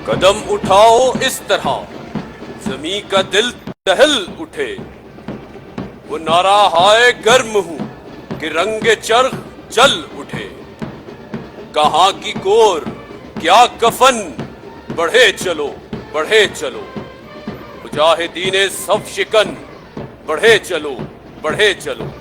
कदम उठाओ इस तरह जमी का दिल दहल उठे। वो नारा हाय गर्म हूं कि रंगे चरख जल उठे। कहां की कोर क्या कफन, बढ़े चलो बढ़े चलो। मुजाहिदीने सफ शिकन, बढ़े चलो बढ़े चलो।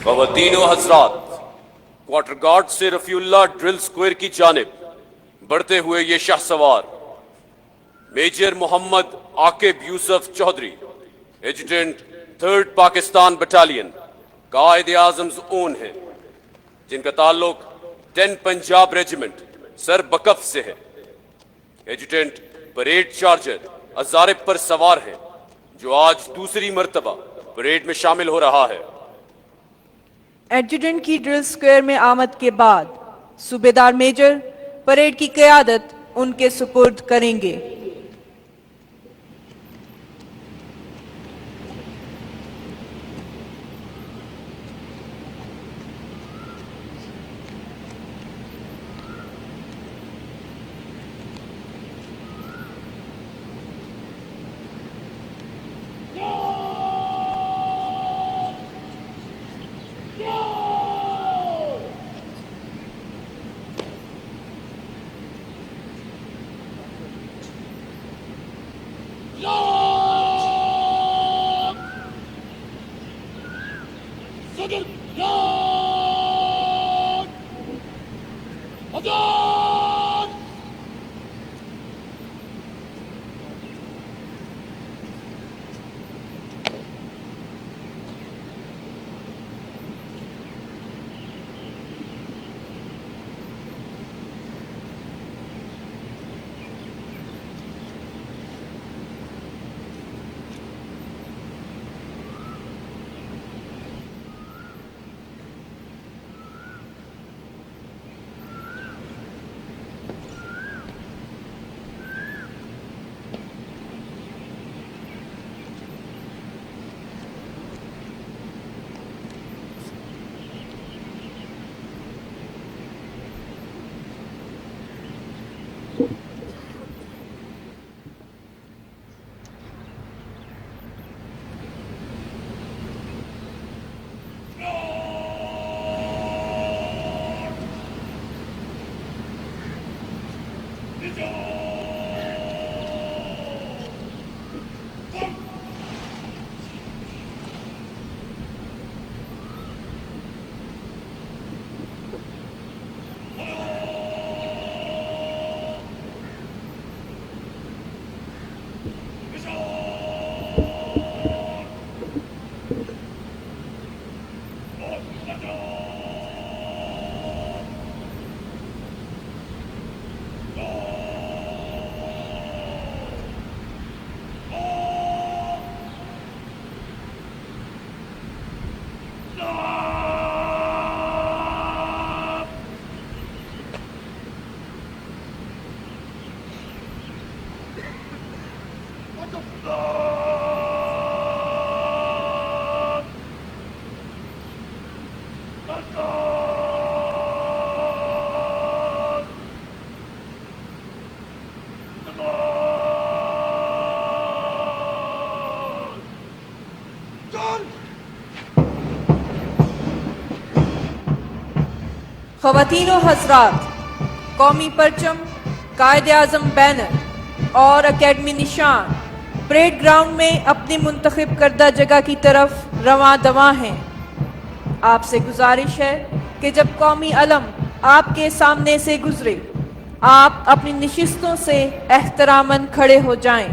ख़वातीन व हज़रात, क्वार्टर गार्ड से रफीउल्लाह ड्रिल स्क्वायर की जानिब बढ़ते हुए ये शाहसवार major Mohammad Aqib Yusuf Chaudhry, adjutant 3rd Pakistan battalion, Quaid-e Azam own है, जिनका ताल्लुक 10 पंजाब रेजिमेंट सर बकफ से है। एजुटेंट परेड चार्जर अजारिब पर सवार है, जो आज दूसरी मर्तबा परेड में शामिल हो रहा है। एडजुटेंट की ड्रिल स्क्वायर में आमद के बाद सूबेदार मेजर परेड की क़यादत उनके सुपुर्द करेंगे। ख़वातीनो हज़रात, कौमी परचम, कायदे आज़म बैनर और अकेडमी निशान परेड ग्राउंड में अपनी मुंतखब करदा जगह की तरफ रवां दवां हैं। आपसे गुजारिश है कि जब कौमी अलम आपके सामने से गुजरे, आप अपनी नशिस्तों से एहतरामन खड़े हो जाएं।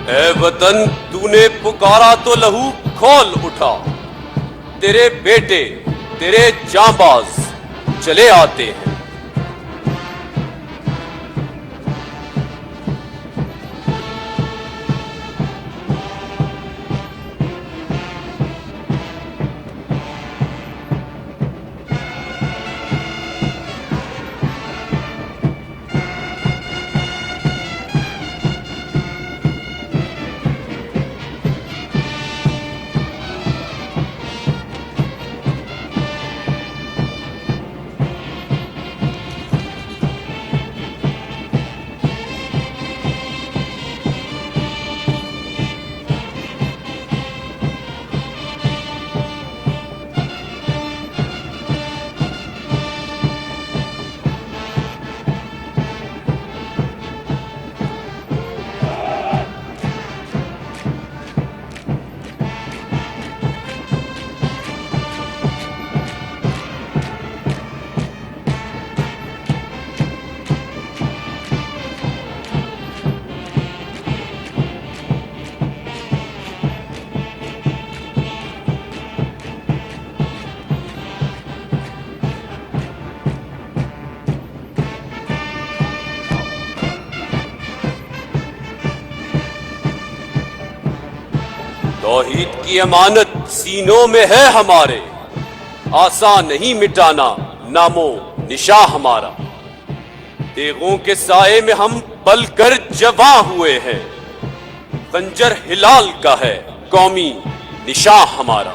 ए वतन, तूने पुकारा तो लहू खोल उठा। तेरे बेटे, तेरे जांबाज चले आते हैं। तौहीद की अमानत सीनों में है हमारे, आसान नहीं मिटाना नामो निशा हमारा। तेगों के साए में हम पलकर जवां हुए हैं, खंजर हिलाल का है कौमी निशा हमारा।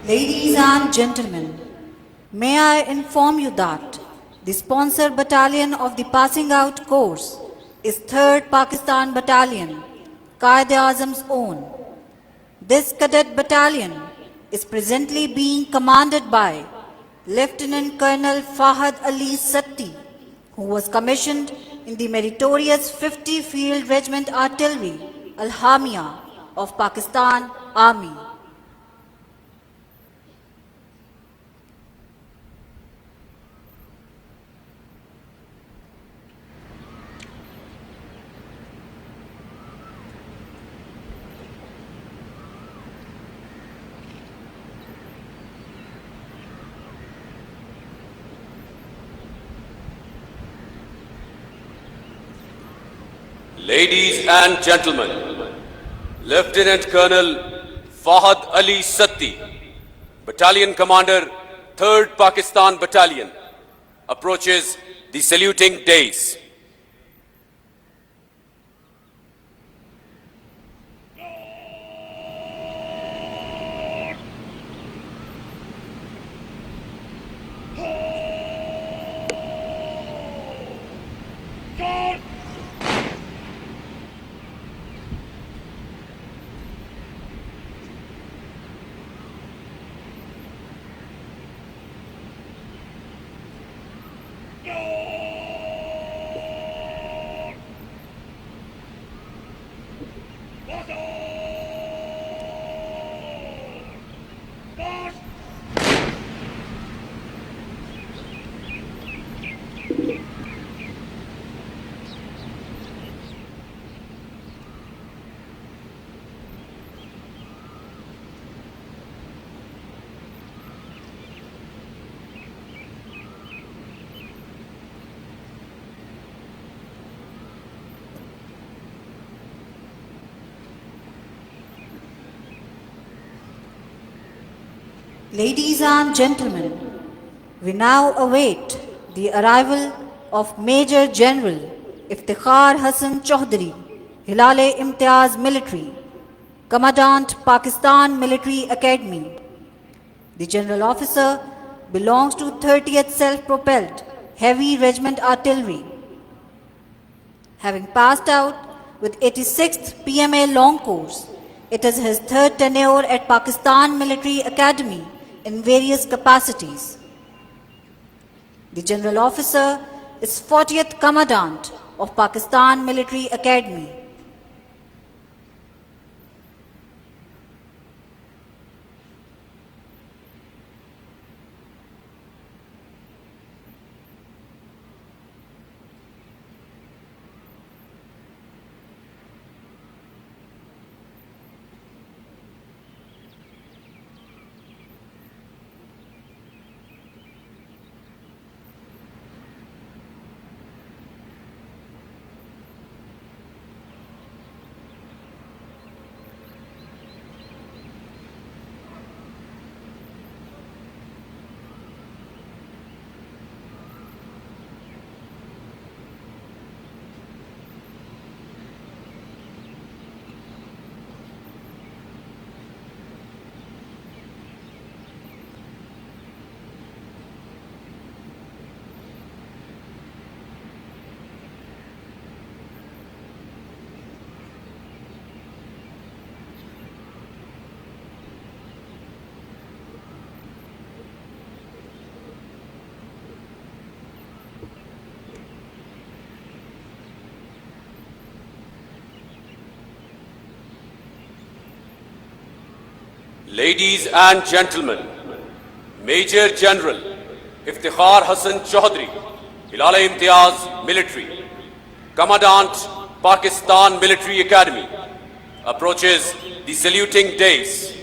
Ladies and gentlemen, may I inform you that the sponsor battalion of the passing out course is 3rd Pakistan Battalion, Quaid-e-Azam's own. This cadet battalion is presently being commanded by Lieutenant Colonel Fahad Ali Satti, who was commissioned in the meritorious 50 Field Regiment Artillery, Al-Hamia of Pakistan Army. Ladies and gentlemen, Lieutenant Colonel Fahad Ali Satti, Battalion Commander, 3rd Pakistan Battalion, approaches the saluting dais. Ladies and gentlemen, we now await the arrival of Major General Iftikhar Hassan Chaudhary, Hilal-e-Imtiaz Military, Commandant Pakistan Military Academy. The General Officer belongs to 30th Self-Propelled Heavy Regiment Artillery. Having passed out with 86th PMA Long Course, it is his 3rd tenure at Pakistan Military Academy in various capacities. The General Officer is 40th Commandant of Pakistan Military Academy. Ladies and gentlemen, Major General Iftikhar Hassan Chaudhry, Hilal-e-Imtiaz Military, Commandant Pakistan Military Academy, approaches the saluting dais.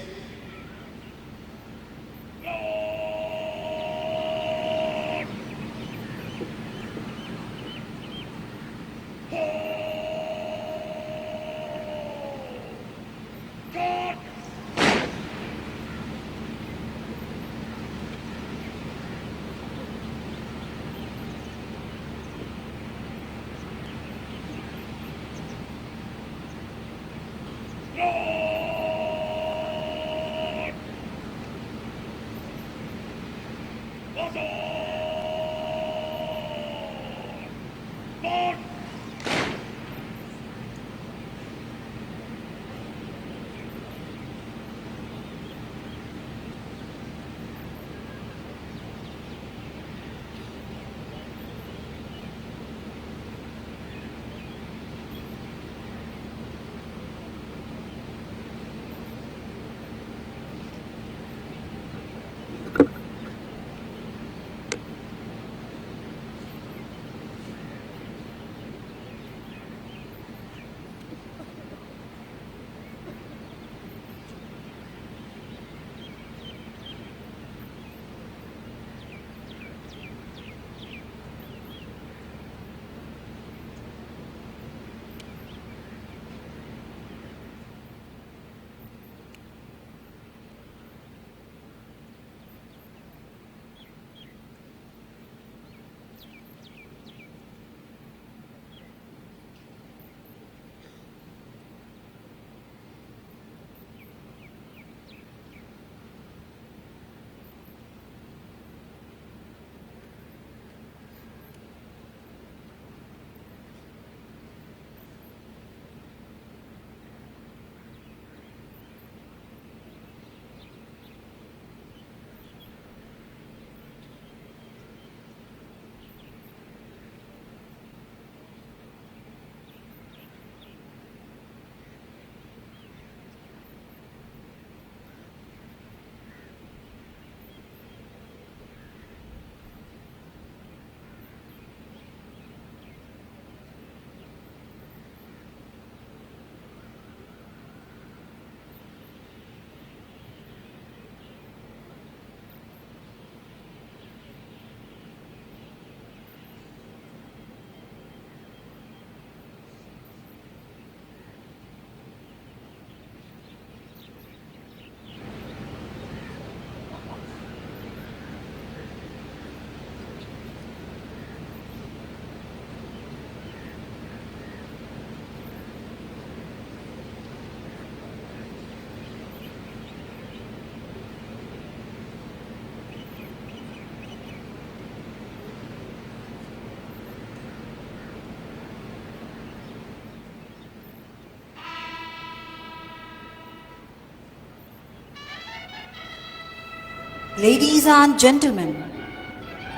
Ladies and gentlemen,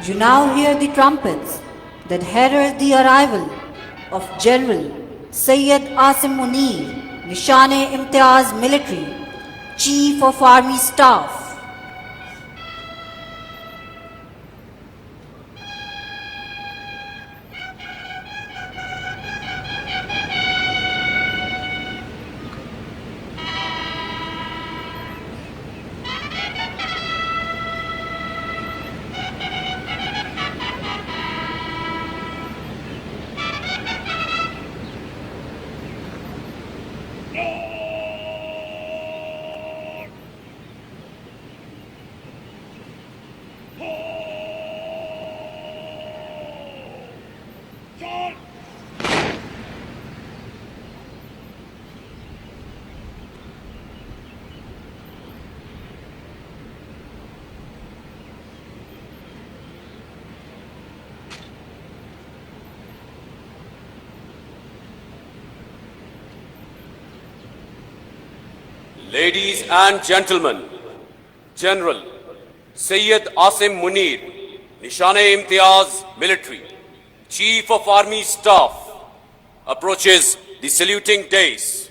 you now hear the trumpets that herald the arrival of General Syed Asim Munir, Nishane-e-Imtiaz Military, Chief of Army Staff. Ladies and gentlemen, General Syed Asim Munir, Nishane-e-Imtiaz Military, Chief of Army Staff, approaches the saluting dais.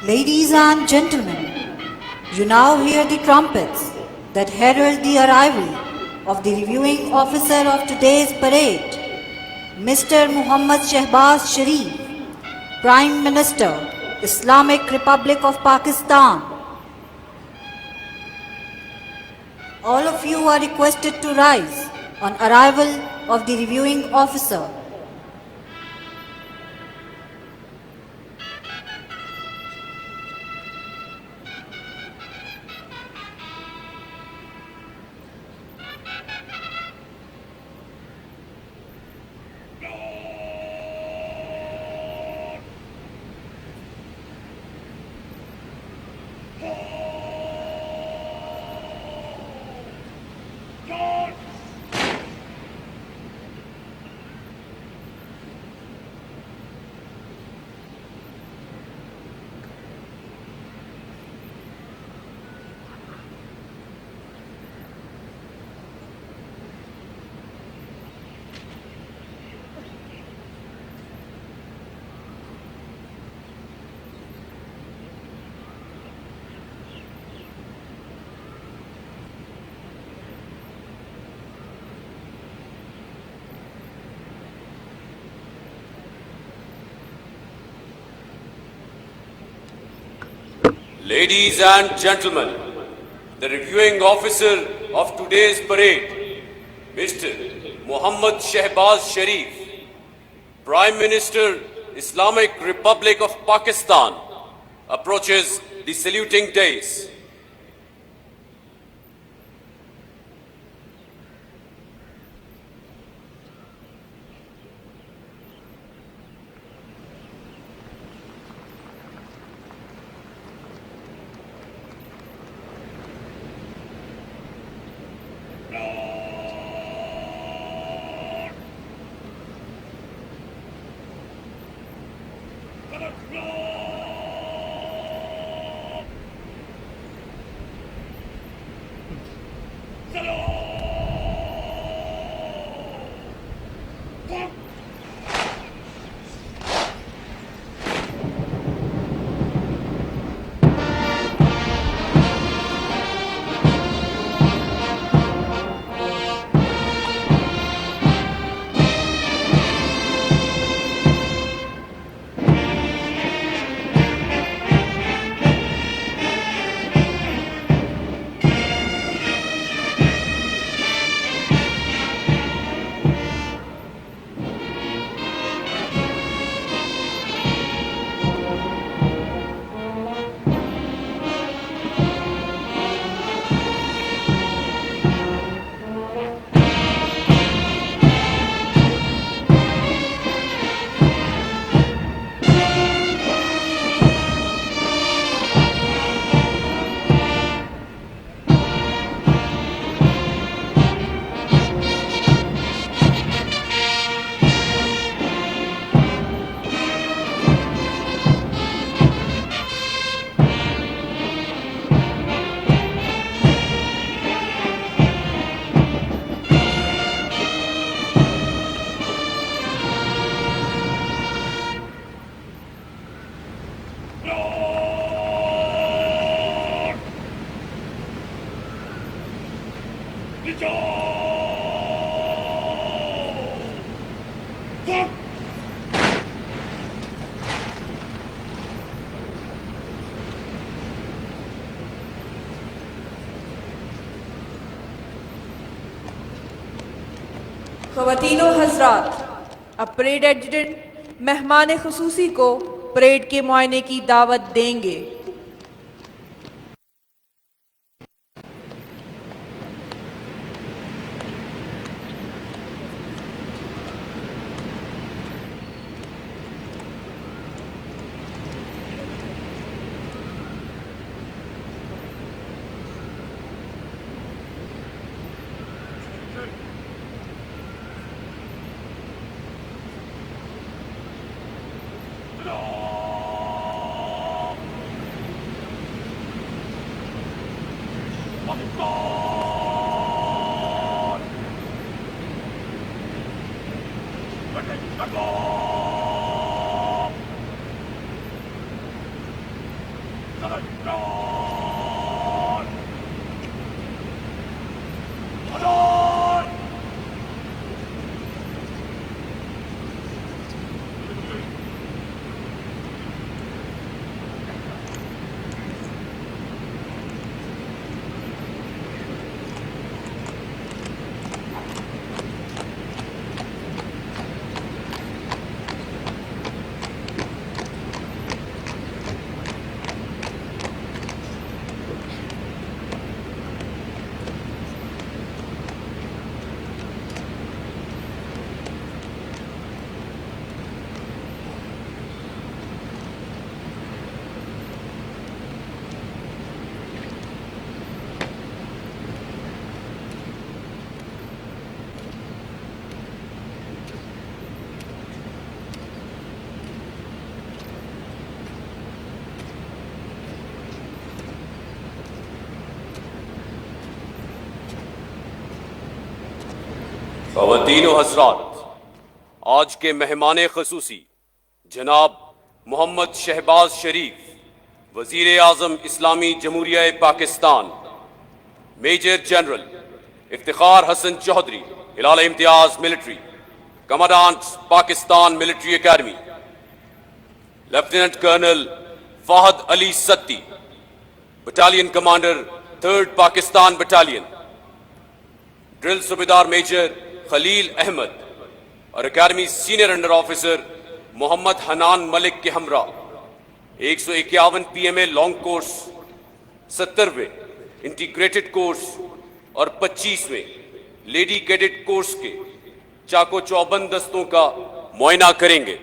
Ladies and gentlemen, you now hear the trumpets that herald the arrival of the reviewing officer of today's parade, Mr. Muhammad Shehbaz Sharif, Prime Minister, Islamic Republic of Pakistan. All of you are requested to rise on arrival of the reviewing officer. Ladies and gentlemen, the reviewing officer of today's parade, Mr. Muhammad Shehbaz Sharif, Prime Minister, Islamic Republic of Pakistan, approaches the saluting dais. ख़वातीनो हज़रात, अब parade adjutant मेहमान खुसूसी को parade के मुआयने की दावत देंगे। ख़वातीनो हज़रात, आज के मेहमान खसूसी जनाब मोहम्मद शहबाज शरीफ, वज़ीर आज़म इस्लामी जमहूरिया Pakistan, major general Iftikhar Hassan Chaudhry, Hilal Imtiaz military, commandant Pakistan military academy, lieutenant colonel Fahad Ali Satti, battalion commander 3rd Pakistan battalion, drill सूबेदार मेजर खलील अहमद और academy senior under officer Muhammad Hanan Malik के हमरा 151 PMA लॉन्ग कोर्स, 70वें इंटीग्रेटेड कोर्स और 25वें लेडी कैडेट कोर्स के चाको चौबंद दस्तों का मुआयना करेंगे।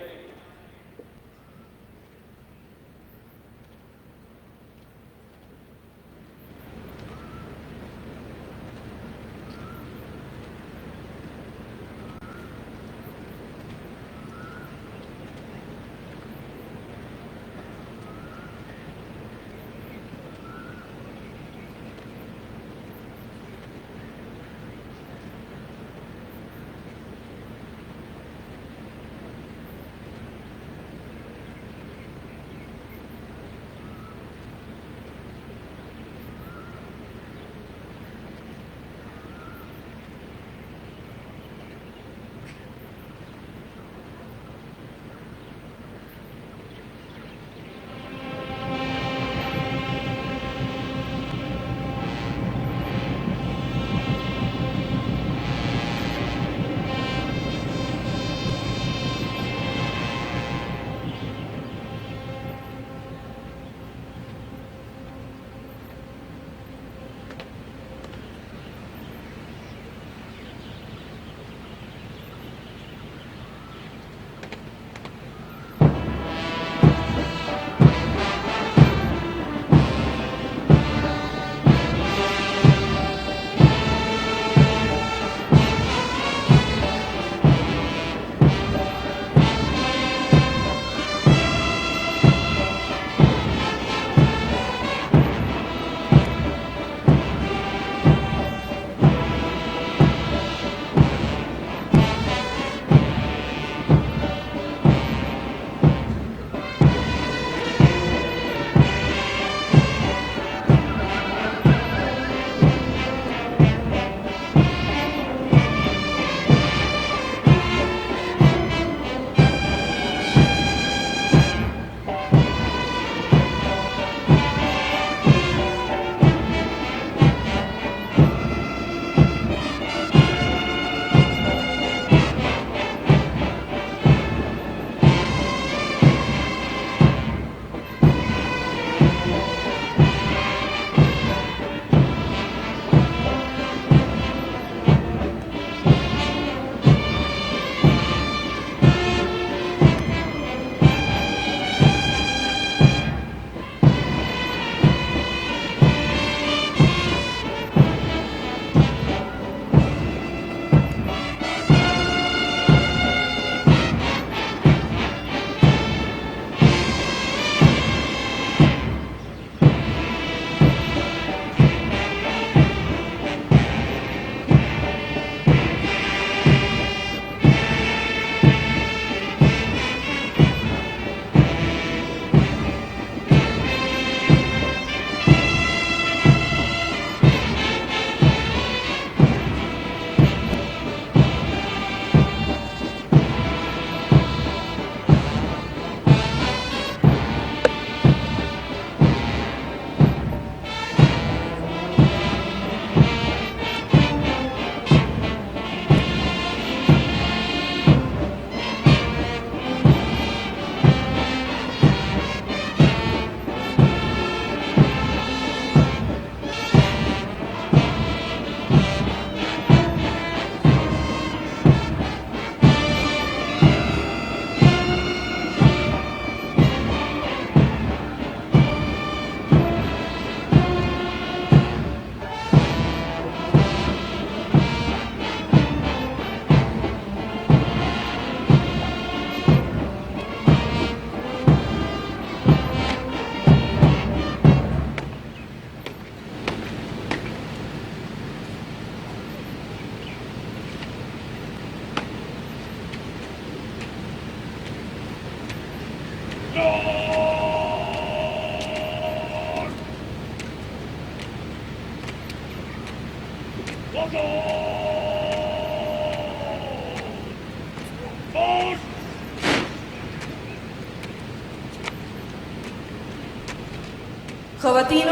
ख़वातीनो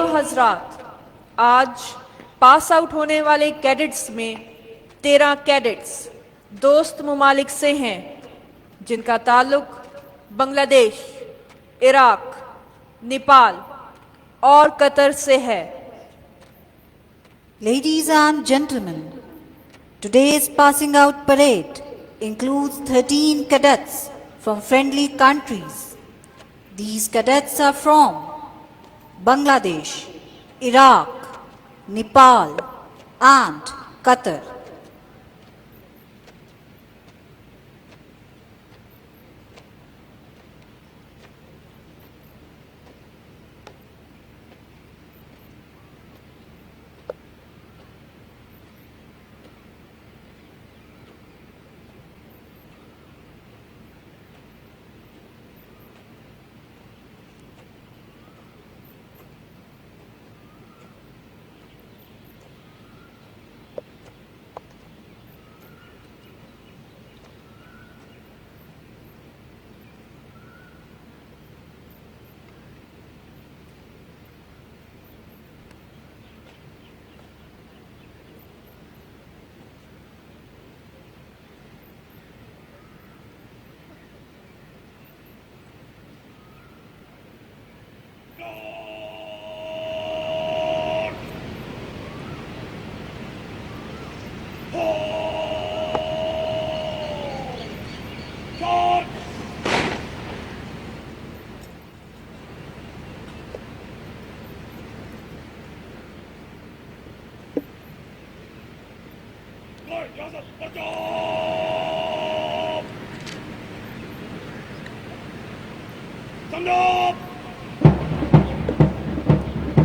हज़रात, आज पास आउट होने वाले कैडेट्स में 13 कैडेट्स दोस्त ममालिक से हैं जिनका ताल्लुक बांग्लादेश, इराक, नेपाल और कतर से है। Ladies and gentlemen, today's passing out parade includes 13 cadets from friendly countries. These cadets are from Bangladesh, Iraq, Nepal and Qatar.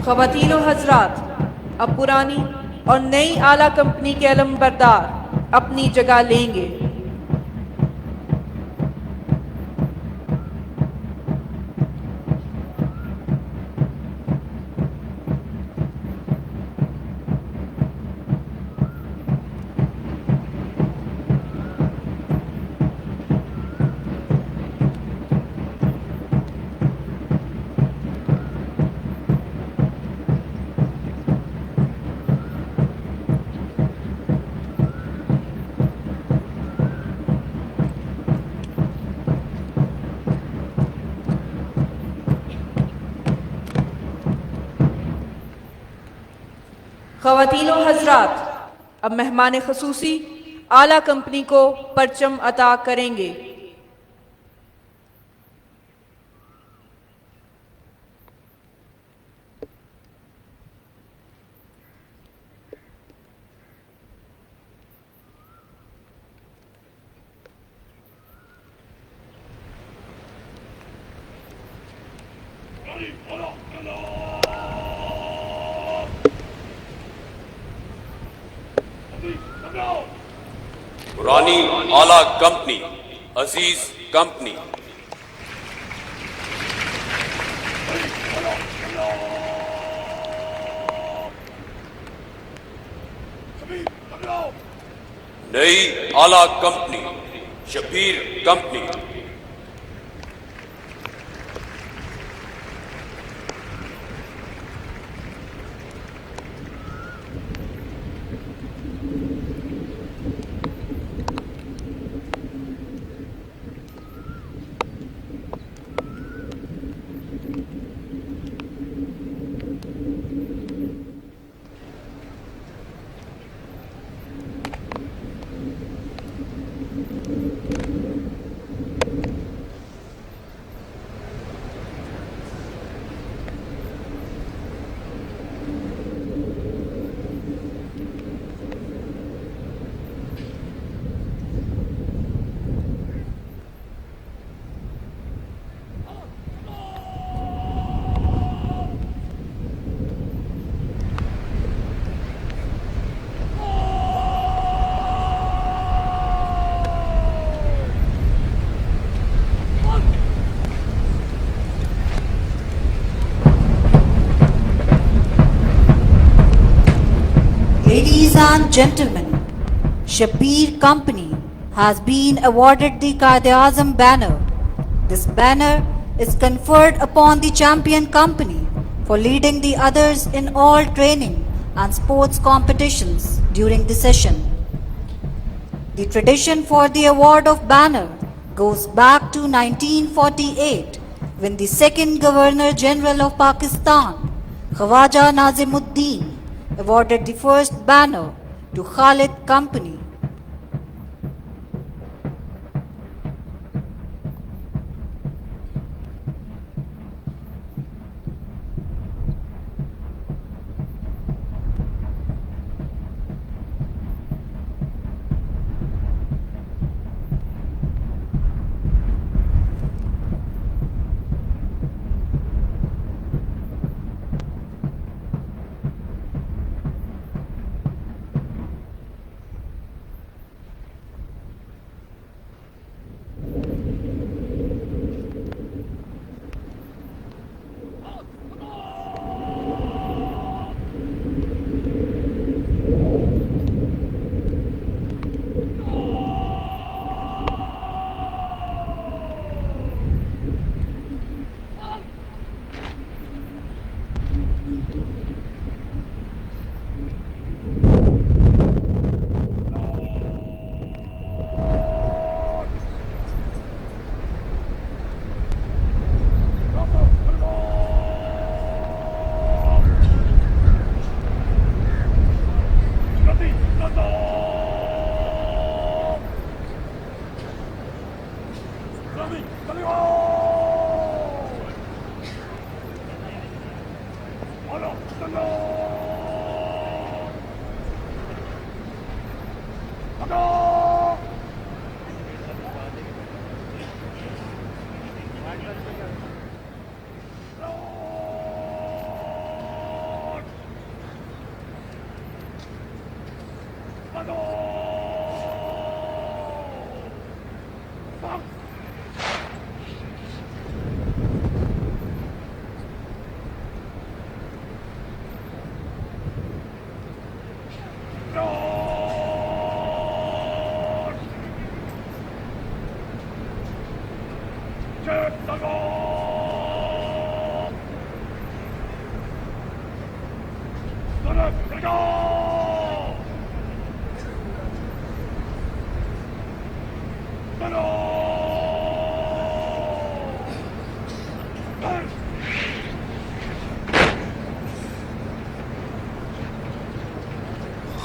ख़वातीनो हज़रात, अब पुरानी और नई आला कंपनी के अलमबरदार अपनी जगह लेंगे। ख़वातीनो हज़रात, अब मेहमान ख़ुसूसी आला कंपनी को परचम अता करेंगे। पुरानी आला कंपनी, अजीज कंपनी, नई आला company, Shabir company, and gentlemen, Shabir Company has been awarded the Quaid-e-Azam banner. This banner is conferred upon the champion company for leading the others in all training and sports competitions during the session. The tradition for the award of banner goes back to 1948 when the second Governor General of Pakistan, Khawaja Nazimuddin, awarded the first banner to Khalid Company.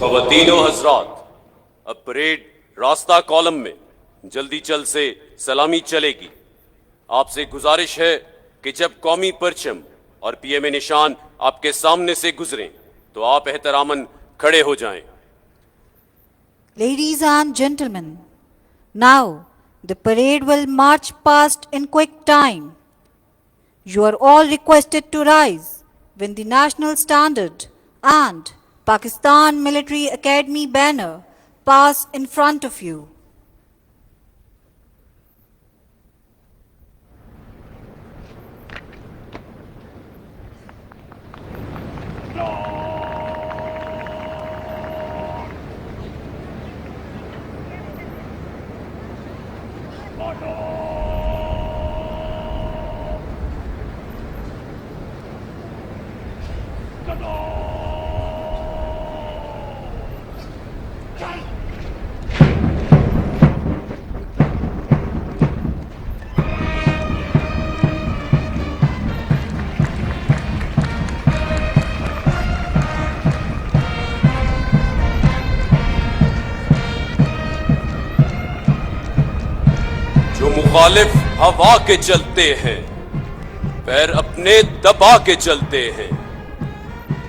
ख़वातीनो हज़रात, अब parade रास्ता column में जल्दी चल से सलामी चलेगी। आपसे गुजारिश है कि जब कौमी परचम और पीएमए निशान आपके सामने से गुजरें तो आप एहतरामन खड़े हो जाएं। Ladies and gentlemen, now the parade will march past in quick time. You are all requested to rise when the national standard and Pakistan Military Academy banner pass in front of you. जो मुखालिफ हवा के चलते हैं, पैर अपने दबा के चलते हैं।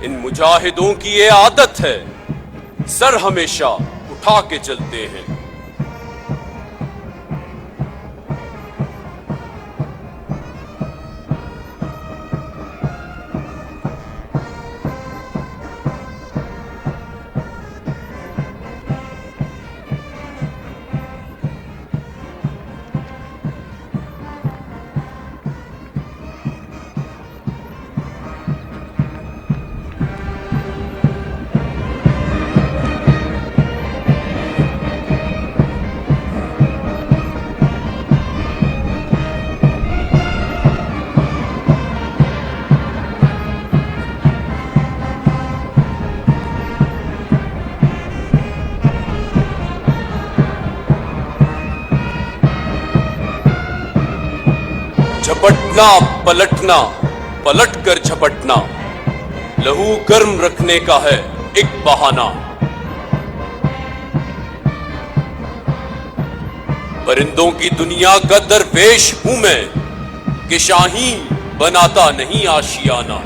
इन मुजाहिदों की ये आदत है, सर हमेशा उठा के चलते हैं। झपटना पलटना, पलट कर झपटना, लहू गर्म रखने का है एक बहाना। परिंदों की दुनिया का दरवेश हूं मैं, कि शाहीन बनाता नहीं आशियाना।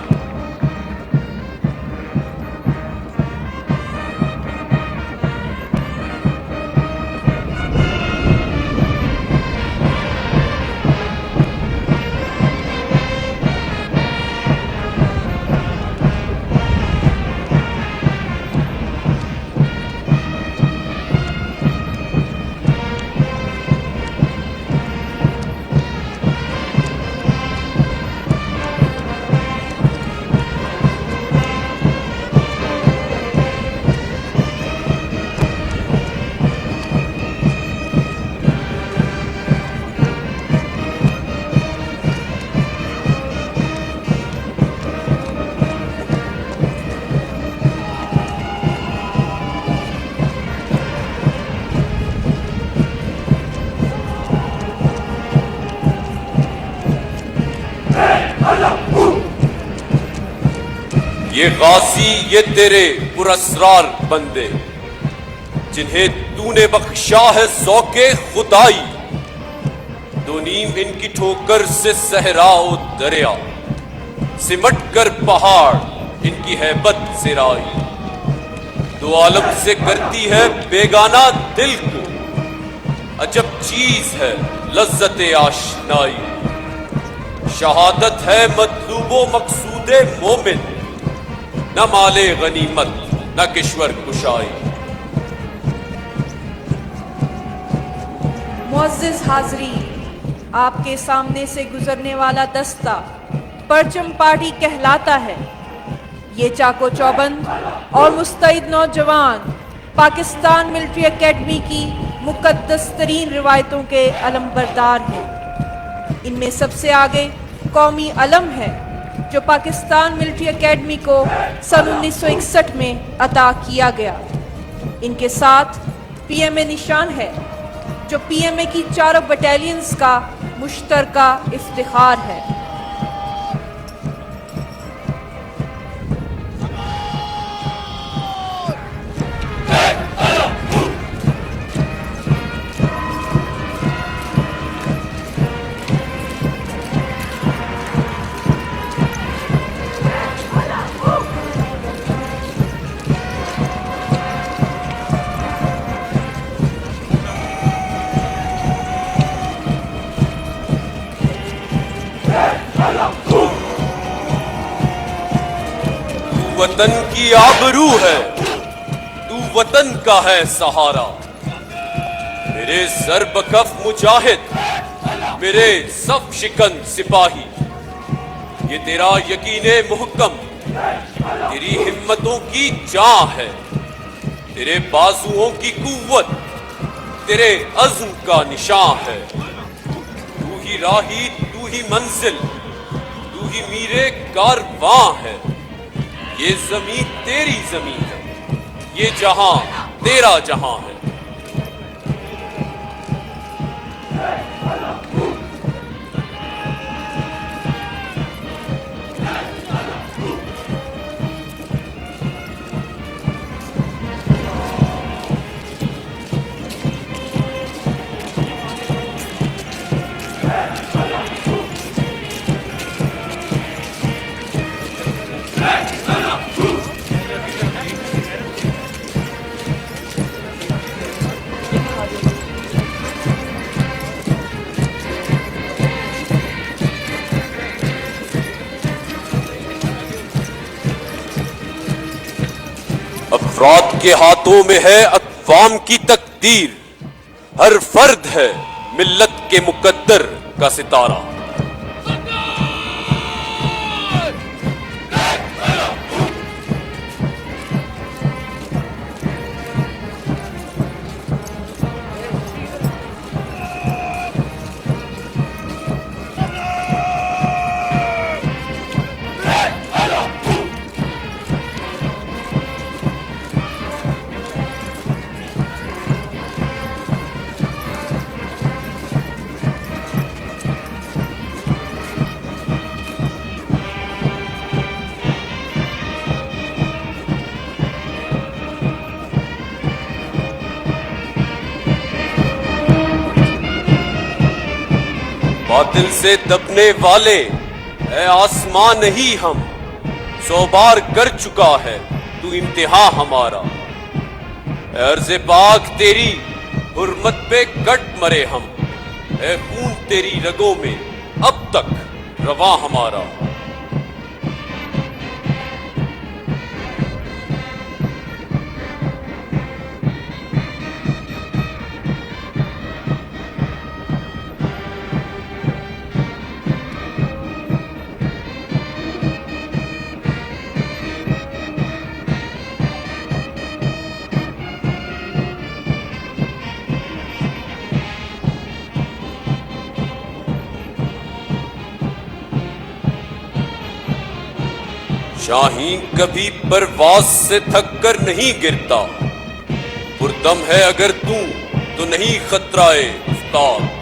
ये गाजी ये तेरे पुरस्रार बंदे, जिन्हें तूने बख्शा है ज़ौक़े खुदाई। दो नीम इनकी ठोकर से सहराओ दरिया, सिमट कर पहाड़ इनकी हैबत सिराई। दो आलम से करती है बेगाना दिल को, अजब चीज है लज्जत आशनाई। शहादत है मतलूबो मकसूदे मोमिन, न माले गनीमत न किश्वर कुशाई। मुअज़्ज़िज़ हाज़रीन, आपके सामने से गुजरने वाला दस्ता परचम पार्टी कहलाता है। ये चाको चौबंद और मुस्तैद नौजवान पाकिस्तान मिलिट्री एकेडमी की मुक़द्दस तरीन रिवायतों के अलमबरदार हैं। इनमें सबसे आगे कौमी अलम है, जो पाकिस्तान मिलिट्री एकेडमी को सन 1961 में अता किया गया। इनके साथ पीएमए निशान है, जो पीएमए की चारों बटालियंस का मुश्तरका इफ्तिखार है। वतन की आबरू है, तू वतन का है सहारा। मेरे ज़र्ब-कफ मुजाहिद, मेरे सफ शिकन सिपाही। ये तेरा यकीने मुहक्कम, तेरी हिम्मतों की जान है। तेरे बाजुओं की कुव्वत, तेरे अज़्म का निशान है। तू ही राही, तू ही मंजिल, तू ही मीरे कारवां है। ये जमीन तेरी जमीन है, ये जहां तेरा जहां है। अफराद के हाथों में है अक़वाम की तकदीर, हर फर्द है मिल्लत के मुकद्दर का सितारा। बातिल से दबने वाले है आसमां नहीं हम, 100 बार कर चुका है तू इम्तिहा हमारा। अर्ज़े पाक तेरी हुर्मत पे कट मरे हम, है खून तेरी रगों में अब तक रवा हमारा। शाहीन कभी परवाज से थक कर नहीं गिरता, पुरदम है अगर तू तो नहीं खतराए उस्ताद।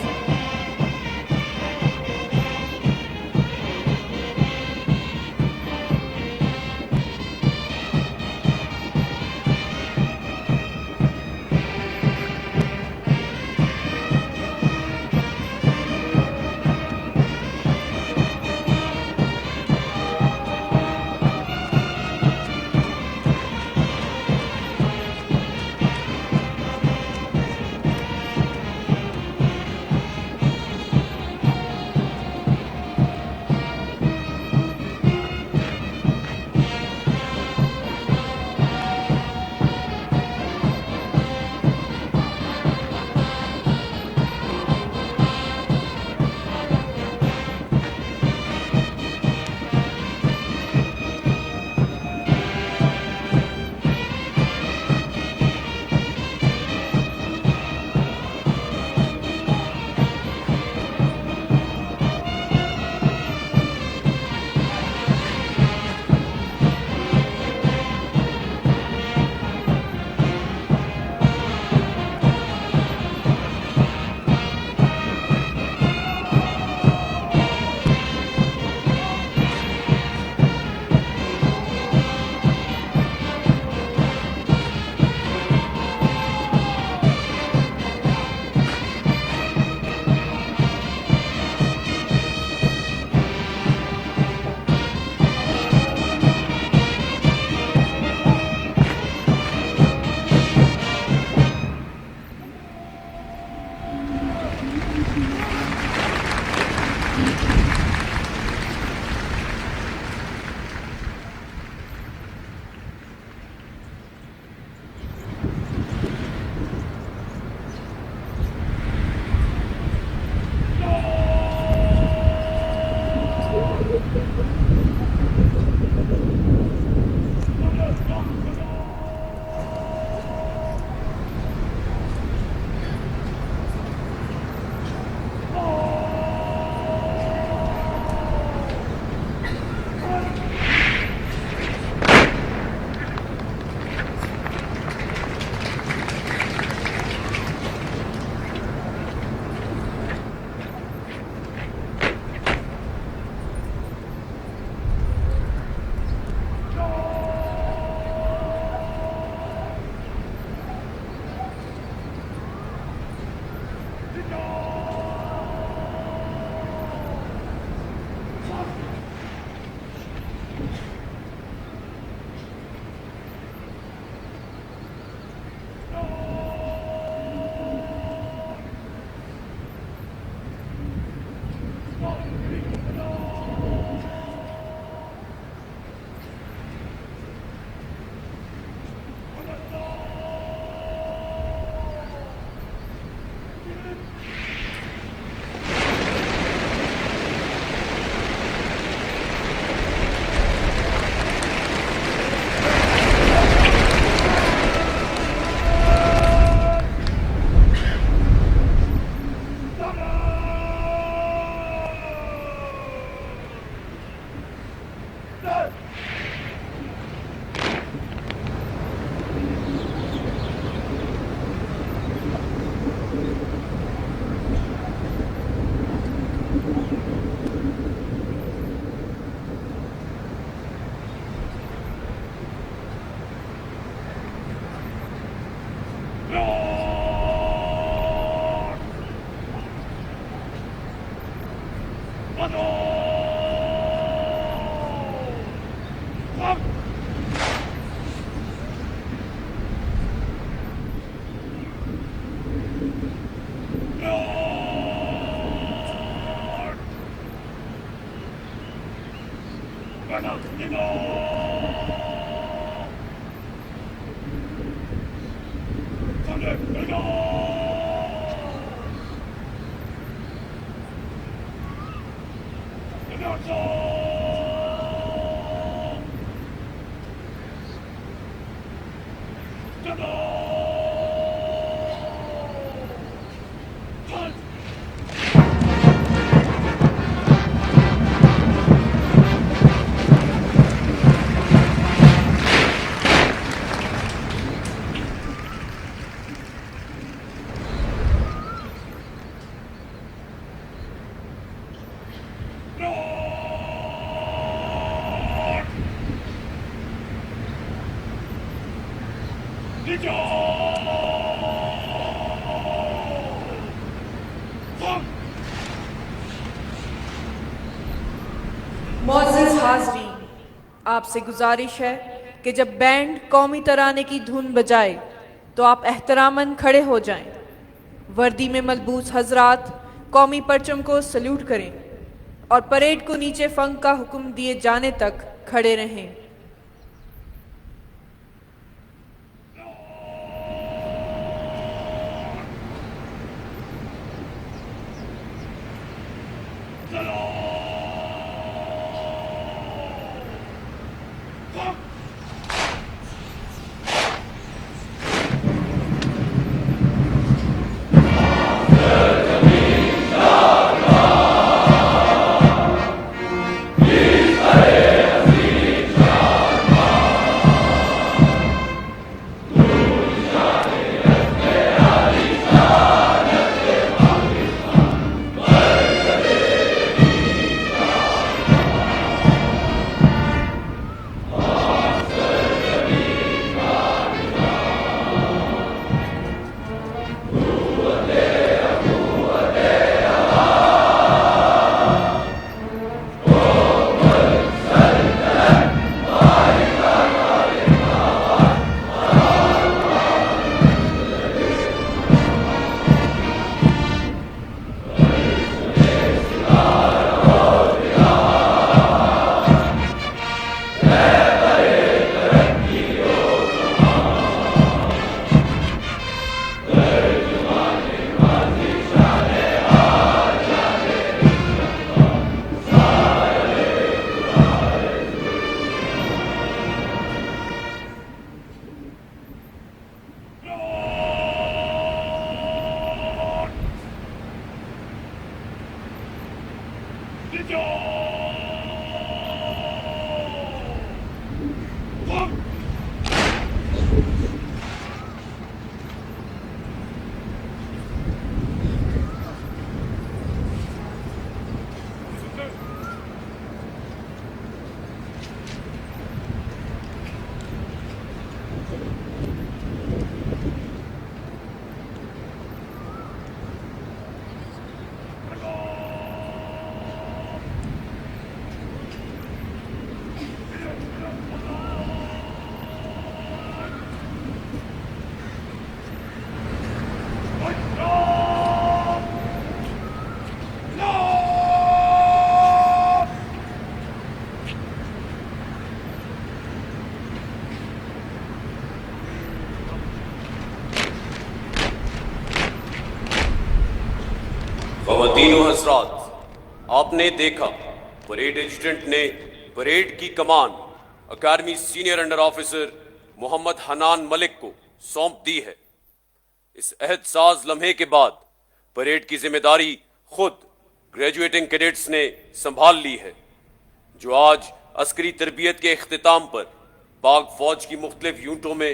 मोअज़्ज़िज़ हाज़रीन, आपसे गुजारिश है कि जब बैंड कौमी तराने की धुन बजाए तो आप एहतरामन खड़े हो जाएं। वर्दी में मलबूस हजरात कौमी परचम को सल्यूट करें और परेड को नीचे फंक का हुक्म दिए जाने तक खड़े रहें। ख़वातीन व हज़रात, आपने देखा परेड एजुटेंट ने परेड की कमान academy senior under officer Muhammad Hanan Malik को सौंप दी है। इस अहदसाज लम्हे के बाद परेड की जिम्मेदारी खुद ग्रेजुएटिंग कैडेट्स ने संभाल ली है, जो आज अस्करी तरबियत के इख्तिताम पर पाक फौज की मुख्तलिफ यूनिटों में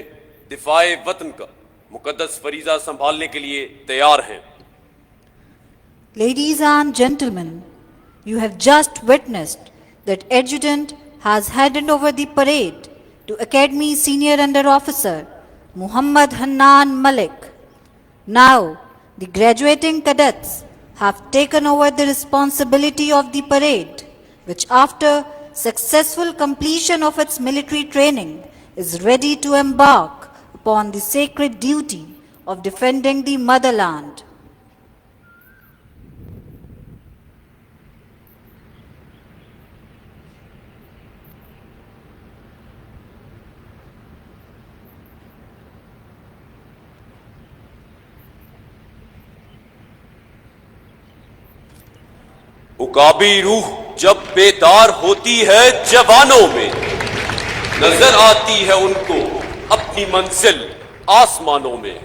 दिफाए वतन का मुकद्दस फरीजा संभालने के लिए तैयार हैं। Ladies and gentlemen, you have just witnessed that Adjutant has handed over the parade to Academy Senior Under Officer Muhammad Hannan Malik. Now, the graduating cadets have taken over the responsibility of the parade, which after successful completion of its military training is ready to embark upon the sacred duty of defending the motherland. उकाबी रूह जब बेदार होती है जवानों में, नजर आती है उनको अपनी मंजिल आसमानों में।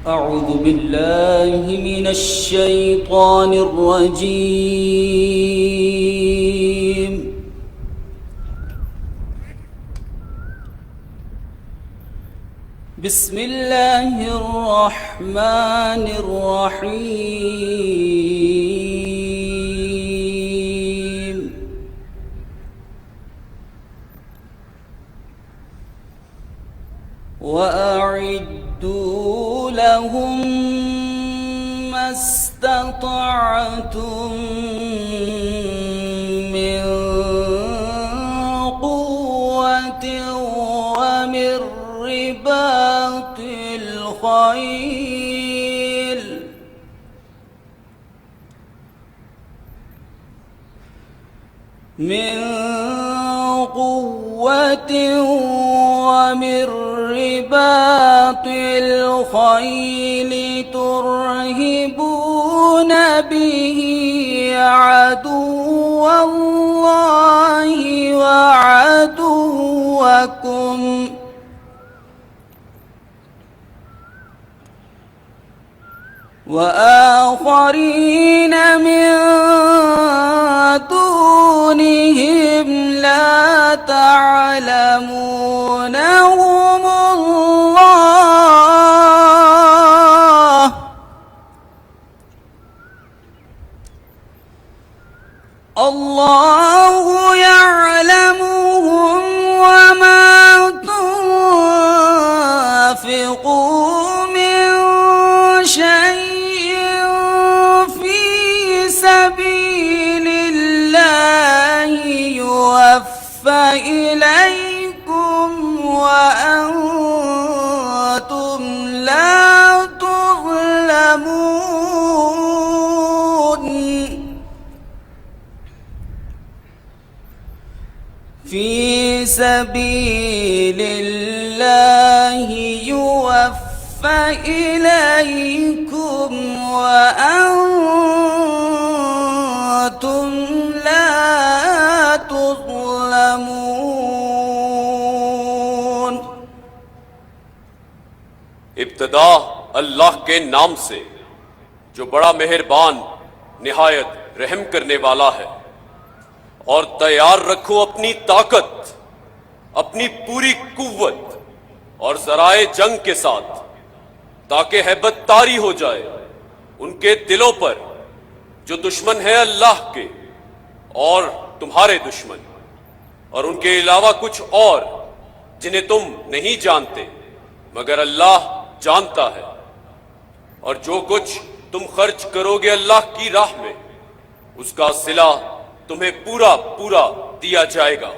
أعوذ بالله من الشيطان الرجيم. بسم الله الرحمن الرحيم. وأعدوا لهم ما استطعتم من قوة ومن رباط الخيل ومن رباط الخيل ترهبون به عدو الله وعدوكم وآخرين من دونهم لا تعلمونهم الله يعلمهم وما تنفقوا من شيء في سبيل سبيل الله يوفى إليكم وأنتم لا تظلمون. इब्तदा अल्लाह के नाम से जो बड़ा मेहरबान निहायत रहम करने वाला है। और तैयार रखो अपनी ताकत, अपनी पूरी कुव्वत और जराए जंग के साथ, ताकि हैबत तारी हो जाए उनके दिलों पर जो दुश्मन है अल्लाह के और तुम्हारे दुश्मन, और उनके अलावा कुछ और जिन्हें तुम नहीं जानते मगर अल्लाह जानता है। और जो कुछ तुम खर्च करोगे अल्लाह की राह में, उसका सिला तुम्हें पूरा पूरा दिया जाएगा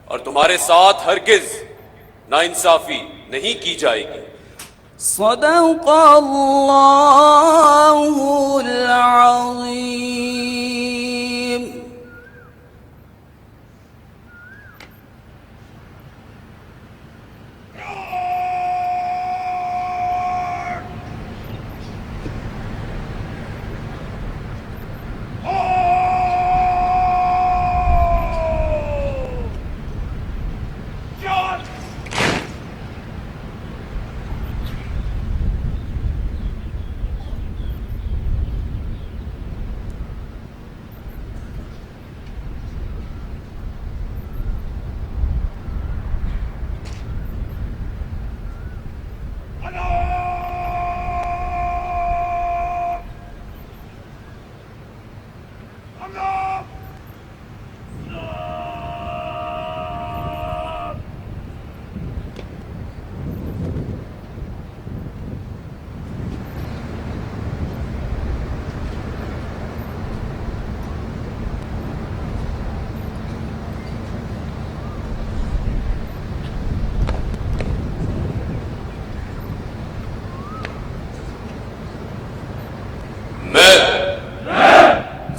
और तुम्हारे साथ हरगिज नाइंसाफी नहीं की जाएगी। सदक़ल्लाहुल अज़ीम.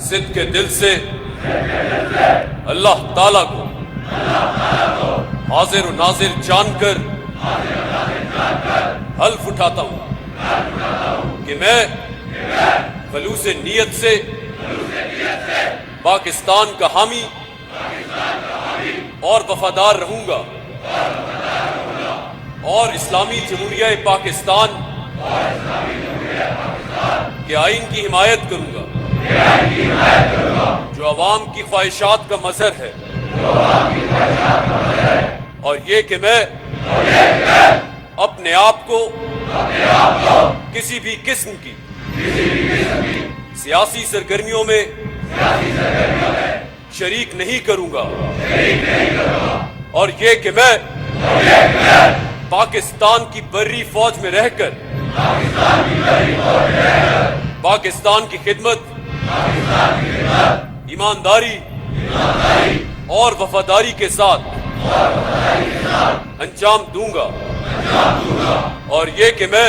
सिद्ध के दिल से अल्लाह ताला को हाजिर और नाजिर जानकर हल्फ उठाता हूं कि मैं खलूस नीयत से पाकिस्तान का हामी और वफादार रहूंगा और इस्लामी जमहूरिया पाकिस्तान के आइन की हिमायत करूंगा जो अवाम की ख्वाहिशात का मजहर है। और ये कि मैं अपने आप को किसी भी किस्म की सियासी सरगर्मियों में शरीक नहीं करूंगा। और ये कि मैं पाकिस्तान की बर्री फौज में रहकर पाकिस्तान की खिदमत, ईमानदारी और वफादारी के साथ अंजाम दूंगा। और ये कि मैं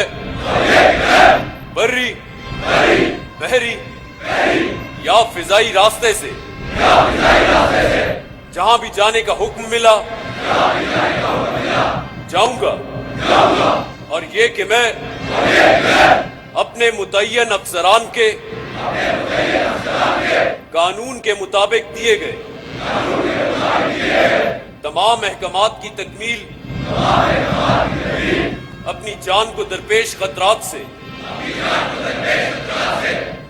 बर्री, बहरी या फिजाई रास्ते से जहां भी जाने का हुक्म मिला जाऊंगा। और ये कि मैं अपने मुतय्यन अफसरान के कानून के मुताबिक दिए गए तमाम अहकामात की तकमील अपनी जान को दरपेश खतरात से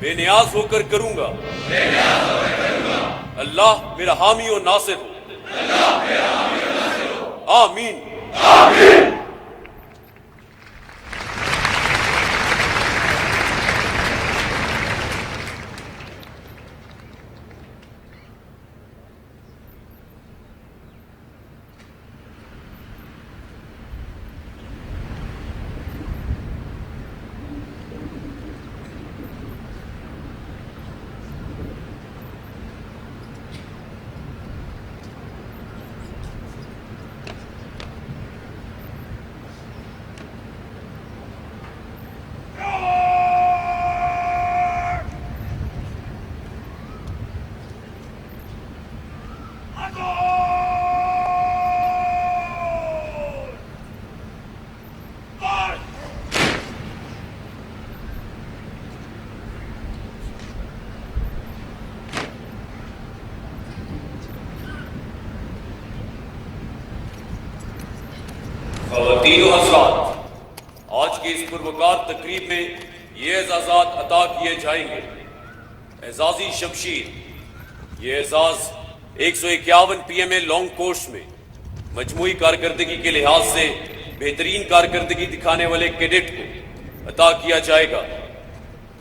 बेनियाज होकर करूंगा। अल्लाह मेरा हामी और नासिर हो। आमीन। खवातीनो हज़रात, आज की इस पुरवकार तकरीब में ये एजाज़ात अता किए जाएंगे। एजाज़ी शमशीर, ये एजाज़ 151 PMA लॉन्ग कोर्स में मजमूई कारकर्दगी के लिहाज से बेहतरीन कारकर्दगी दिखाने वाले कैडेट को अता किया जाएगा।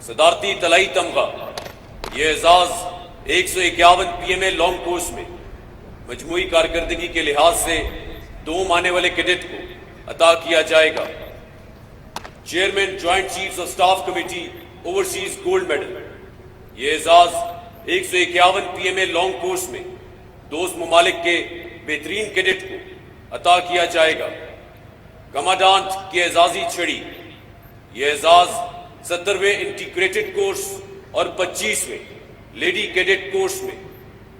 सदारती तलाई तमगा, ये एजाज़ 151 PMA लॉन्ग कोर्स में मजमूई कारकर्दगी के लिहाज से 2 आने वाले कैडेट को अता किया जाएगा। Chairman joint chiefs of staff committee overseas gold medal, ये एजाज 151 PMA लॉन्ग कोर्स में दोस्त ममालिक के बेहतरीन कैडेट को अता किया जाएगा। कमांडांट की एजाजी छड़ी, ये एजाज 70वें इंटीग्रेटेड कोर्स और 25वें लेडी कैडेट कोर्स में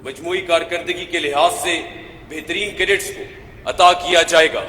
मजमूई कारकर्दगी के लिहाज से बेहतरीन कैडेट्स को अता किया जाएगा।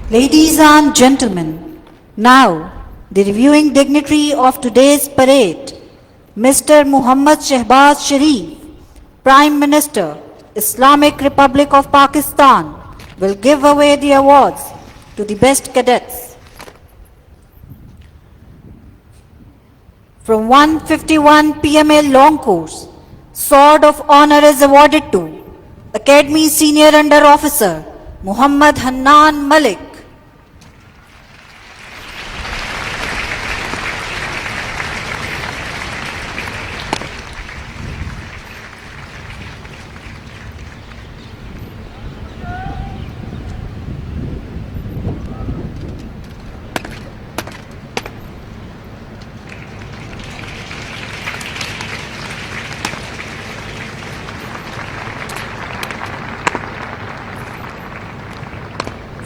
Ladies and gentlemen, now the reviewing dignitary of today's parade, Mr. Muhammad Shehbaz Sharif, Prime Minister, Islamic Republic of Pakistan, will give away the awards to the best cadets. From 151 PMA long course, Sword of Honor is awarded to Academy Senior Under Officer Muhammad Hannan Malik.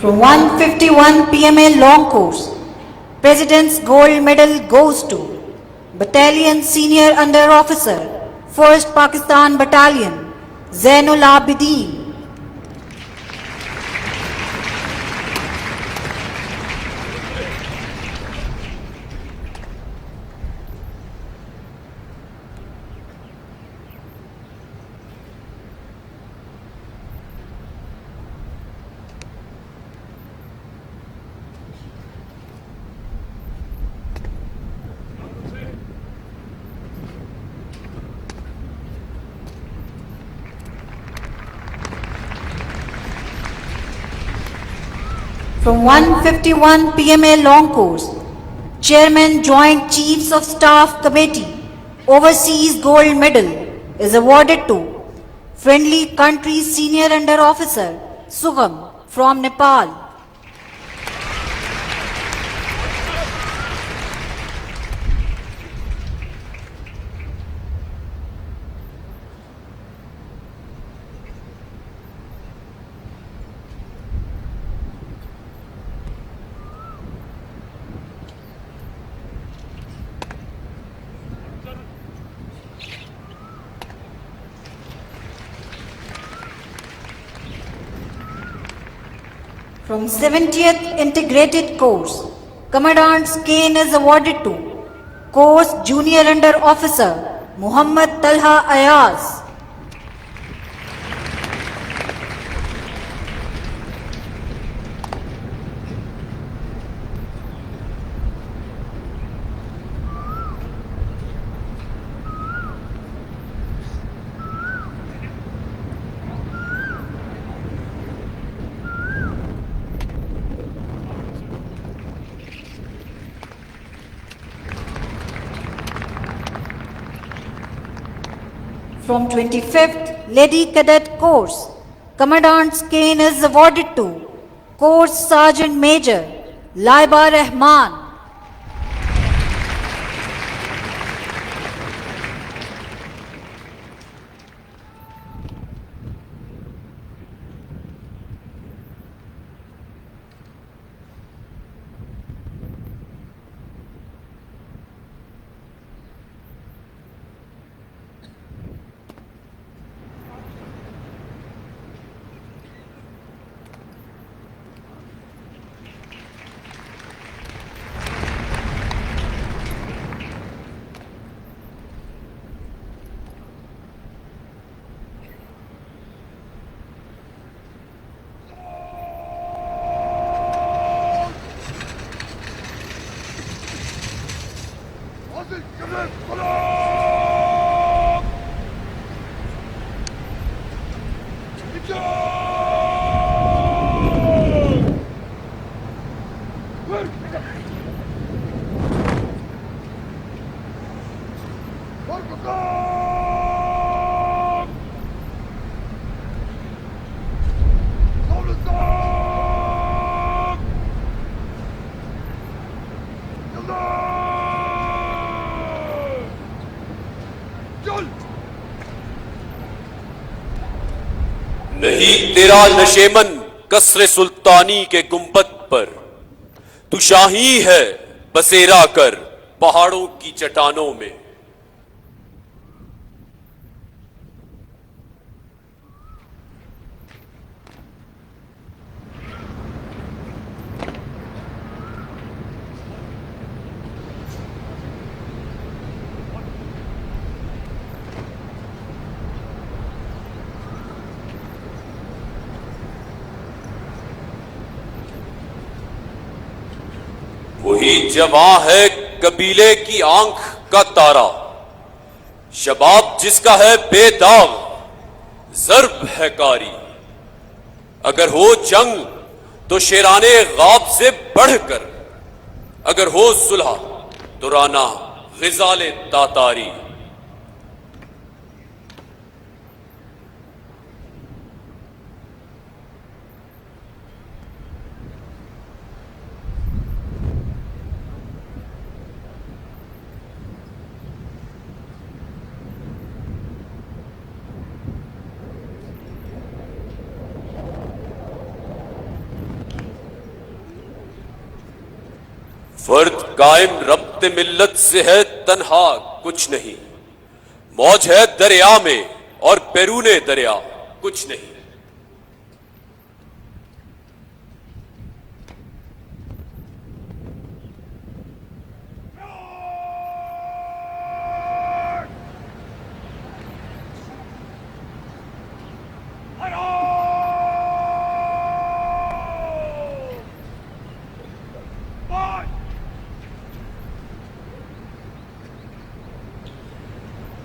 From 151 PMA long course, President's Gold Medal goes to Battalion Senior Under Officer, 1st Pakistan Battalion, Zainul Abidin. From 151 PMA long course, Chairman Joint Chiefs of Staff Committee, Overseas Gold Medal is awarded to Friendly Country Senior Under Officer Sugam from Nepal. From 70th Integrated Course, Commandant's cane is awarded to Course Junior Under Officer Muhammad Talha Ayaz. from 25th Lady Cadet Course, Commandant's cane is awarded to Course Sergeant Major Laiba Rahman. नहीं तेरा नशेमन कसरे सुल्तानी के गुंबद पर, तू शाही है बसेरा कर पहाड़ों की चट्टानों में। वही जवां है कबीले की आंख का तारा, शबाब जिसका है बेदाग ज़र्ब है कारी। अगर हो जंग तो शेराने गाब से बढ़कर, अगर हो सुलह तो राना ग़िज़ाले तातारी। फर्द कायम रब्ते मिल्लत से है तन्हा कुछ नहीं, मौज है दरिया में और बैरूने दरिया कुछ नहीं।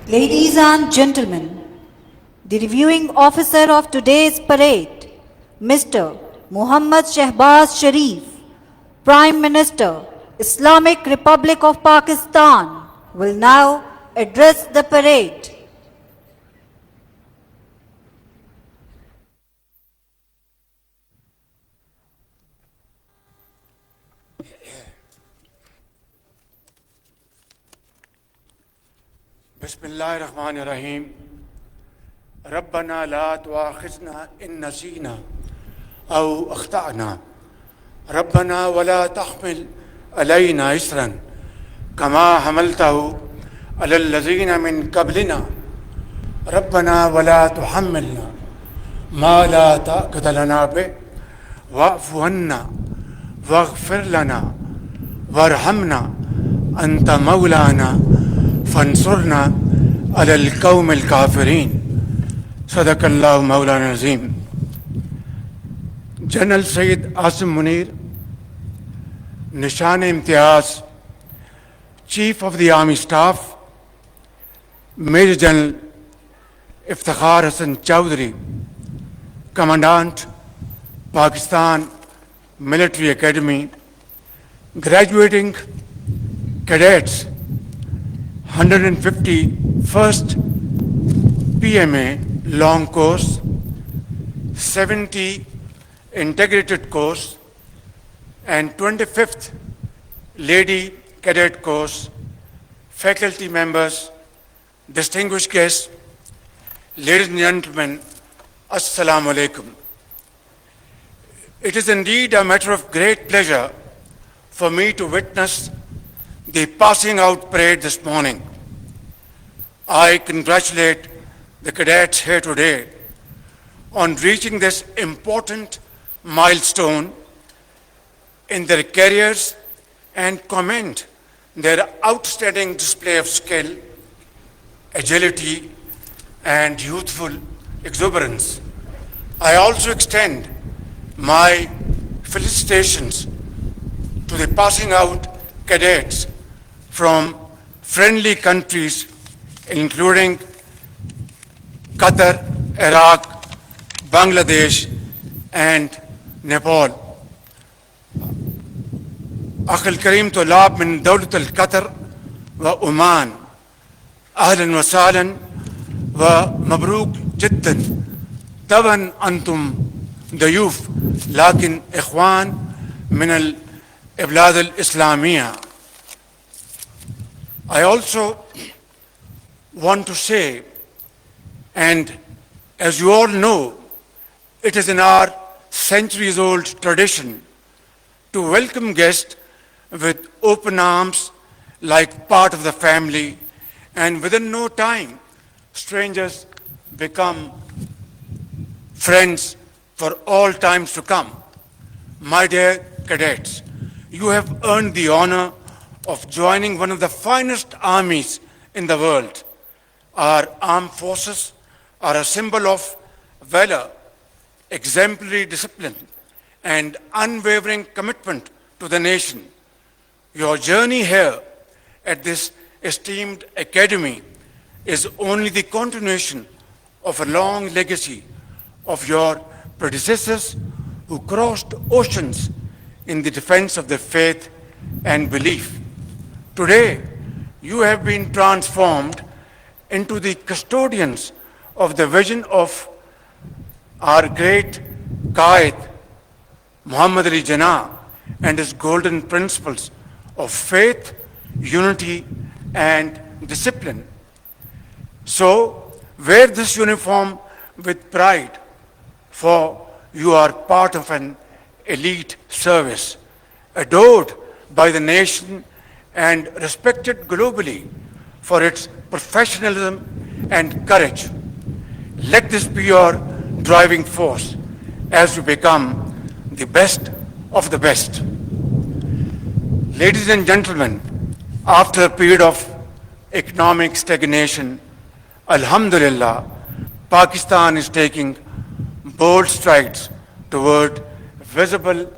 Ladies and gentlemen, the reviewing officer of today's parade, Mr. Muhammad Shehbaz Sharif, Prime Minister, Islamic Republic of Pakistan, will now address the parade. बिस्मिल्लाहिर्रहमानिर्रहीम। रब्बना ला तुआखिज़ना इन नसीना औ अख्ताना, रब्बना वला तहमिल अलैना इसरन कमा हमलतहु अलल्लज़ीना मिन क़ब्लिना, रब्बना वला तुहम्मिलना मा ला ताक़त लना बिह वअफ़ु अन्ना वग़फ़िर लना वरहमना अंत मौलाना फंसुरना अलल कौमिल काफिरीन। सदक़ल्लाहु मौलाना अज़ीम। General Syed Asim Munir, Nishan Imtiaz chief of the army staff, major general Iftikhar Hassan Chaudhry, commandant Pakistan military academy, graduating cadets 151st PMA long course, 70 integrated course, and 25th Lady Cadet course, faculty members, distinguished guests, ladies and gentlemen, Assalamu alaikum. It is indeed a matter of great pleasure for me to witness the passing out parade this morning. I congratulate the cadets here today on reaching this important milestone in their careers and commend their outstanding display of skill, agility, and youthful exuberance. I also extend my felicitations to the passing out cadets from friendly countries including Qatar, Iraq, Bangladesh, and Nepal. أخي الكريم طلاب من دولة القطر وعمان، أهلا وسهلا ومبروك جدا. طبعا أنتم ضيوف لكن إخوان من البلاد الإسلامية. I also want to say, and as you all know, it is in our centuries-old tradition to welcome guests with open arms like part of the family, and within no time, strangers become friends for all times to come. My dear cadets, you have earned the honor of joining one of the finest armies in the world. Our armed forces are a symbol of valor, exemplary discipline, and unwavering commitment to the nation. Your journey here at this esteemed academy is only the continuation of a long legacy of your predecessors who crossed oceans in the defense of their faith and belief. Today, you have been transformed into the custodians of the vision of our great Qaid, Muhammad Ali Jinnah, and his golden principles of faith, unity, and discipline. So, wear this uniform with pride, for you are part of an elite service, adored by the nation and respected globally for its professionalism and courage. Let this be your driving force as you become the best of the best. Ladies and gentlemen, after a period of economic stagnation, Alhamdulillah, Pakistan is taking bold strides toward visible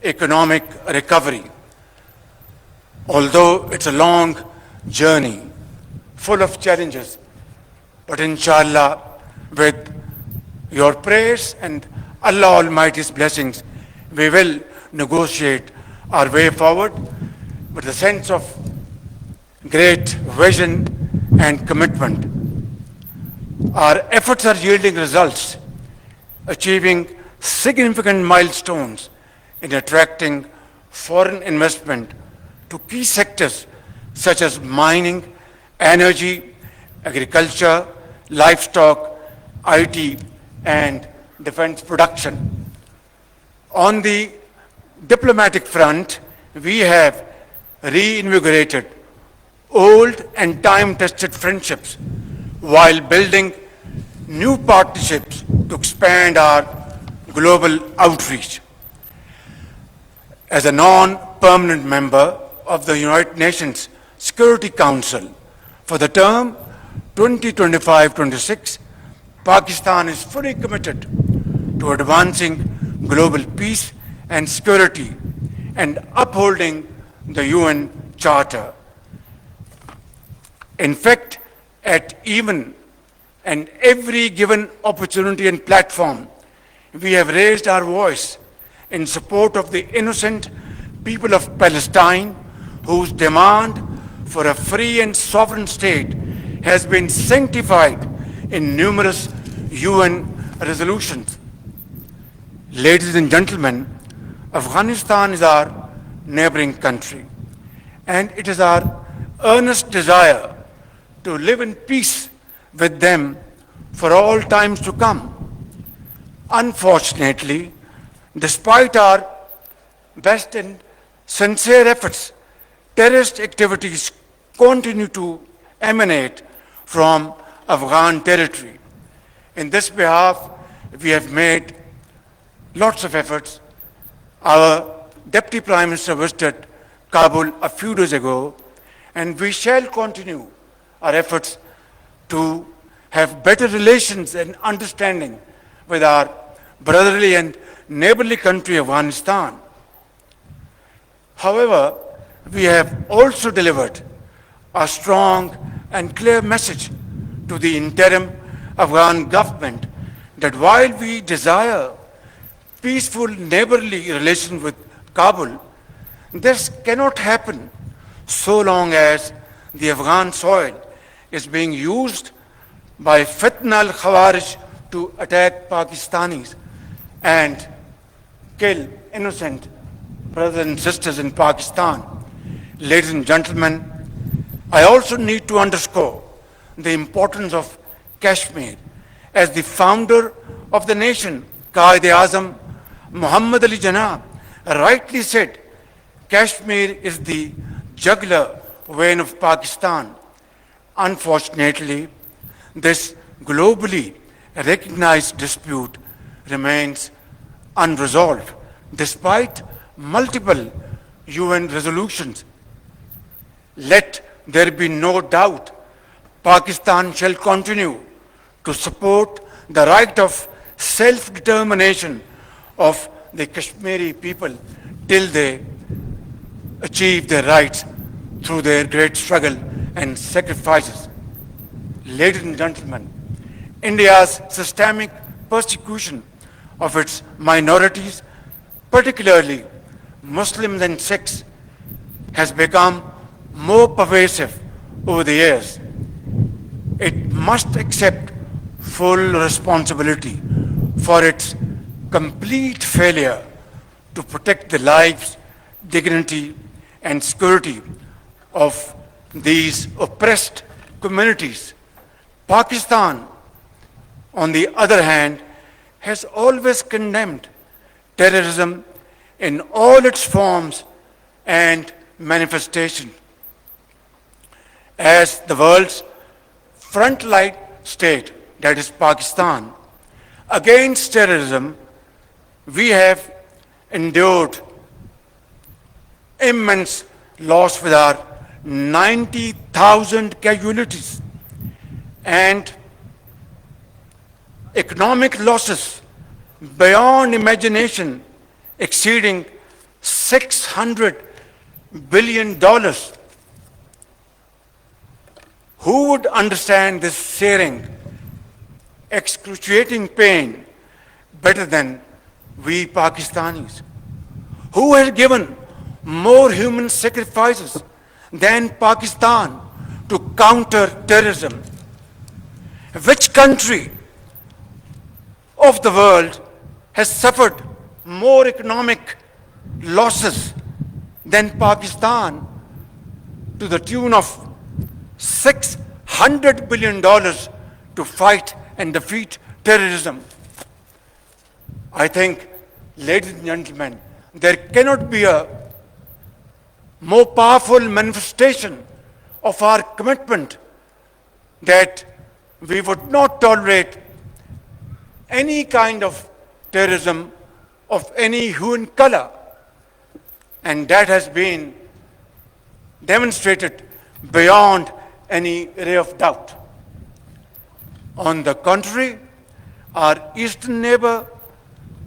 economic recovery. Although it's a long journey, full of challenges, but inshallah, with your prayers and Allah Almighty's blessings, we will negotiate our way forward with a sense of great vision and commitment. Our efforts are yielding results, achieving significant milestones in attracting foreign investment to key sectors such as mining, energy, agriculture, livestock, IT, and defense production. On the diplomatic front, we have reinvigorated old and time-tested friendships while building new partnerships to expand our global outreach. As a non-permanent member of the United Nations Security Council for the term 2025-26, Pakistan is fully committed to advancing global peace and security and upholding the UN Charter. In fact, at even and every given opportunity and platform, we have raised our voice in support of the innocent people of Palestine whose demand for a free and sovereign state has been sanctified in numerous UN resolutions. Ladies and gentlemen, Afghanistan is our neighboring country, and it is our earnest desire to live in peace with them for all times to come. Unfortunately, despite our best and sincere efforts, terrorist activities continue to emanate from Afghan territory. In this behalf, we have made lots of efforts. Our Deputy Prime Minister visited Kabul a few days ago, and we shall continue our efforts to have better relations and understanding with our brotherly and neighborly country, Afghanistan. However, we have also delivered a strong and clear message to the interim Afghan government that while we desire peaceful neighborly relations with Kabul, this cannot happen so long as the Afghan soil is being used by Fitna al-Khawarij to attack Pakistanis and kill innocent brothers and sisters in Pakistan. Ladies and gentlemen, I also need to underscore the importance of Kashmir. As the founder of the nation, Quaid-e-Azam Muhammad Ali Jinnah rightly said, Kashmir is the jugular vein of Pakistan. Unfortunately, this globally recognized dispute remains unresolved despite multiple UN resolutions. Let there be no doubt, Pakistan shall continue to support the right of self-determination of the Kashmiri people till they achieve their rights through their great struggle and sacrifices. Ladies and gentlemen, India's systemic persecution of its minorities, particularly Muslims and Sikhs, has become more pervasive over the years. It must accept full responsibility for its complete failure to protect the lives, dignity, and security of these oppressed communities. Pakistan, on the other hand, has always condemned terrorism in all its forms and manifestations. As the world's frontline state, that is Pakistan, against terrorism, we have endured immense loss with our 90,000 casualties and economic losses beyond imagination exceeding $600 billion. Who would understand this searing, excruciating pain better than we Pakistanis? Who has given more human sacrifices than Pakistan to counter terrorism? Which country of the world has suffered more economic losses than Pakistan to the tune of $600 billion to fight and defeat terrorism? I think, ladies and gentlemen, there cannot be a more powerful manifestation of our commitment that we would not tolerate any kind of terrorism of any hue and color. And that has been demonstrated beyond any ray of doubt. On the contrary, our eastern neighbor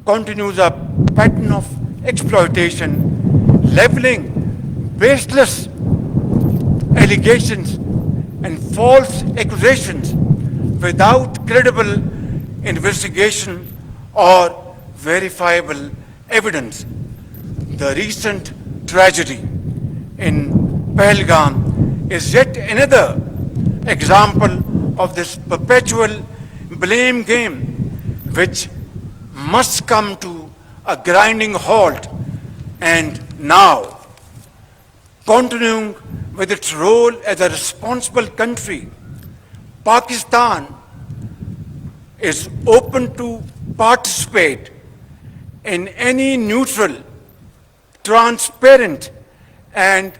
continues a pattern of exploitation, leveling baseless allegations and false accusations without credible investigation or verifiable evidence. The recent tragedy in Pahalgam is yet another example of this perpetual blame game which must come to a grinding halt. And now, continuing with its role as a responsible country, Pakistan is open to participate in any neutral, transparent, and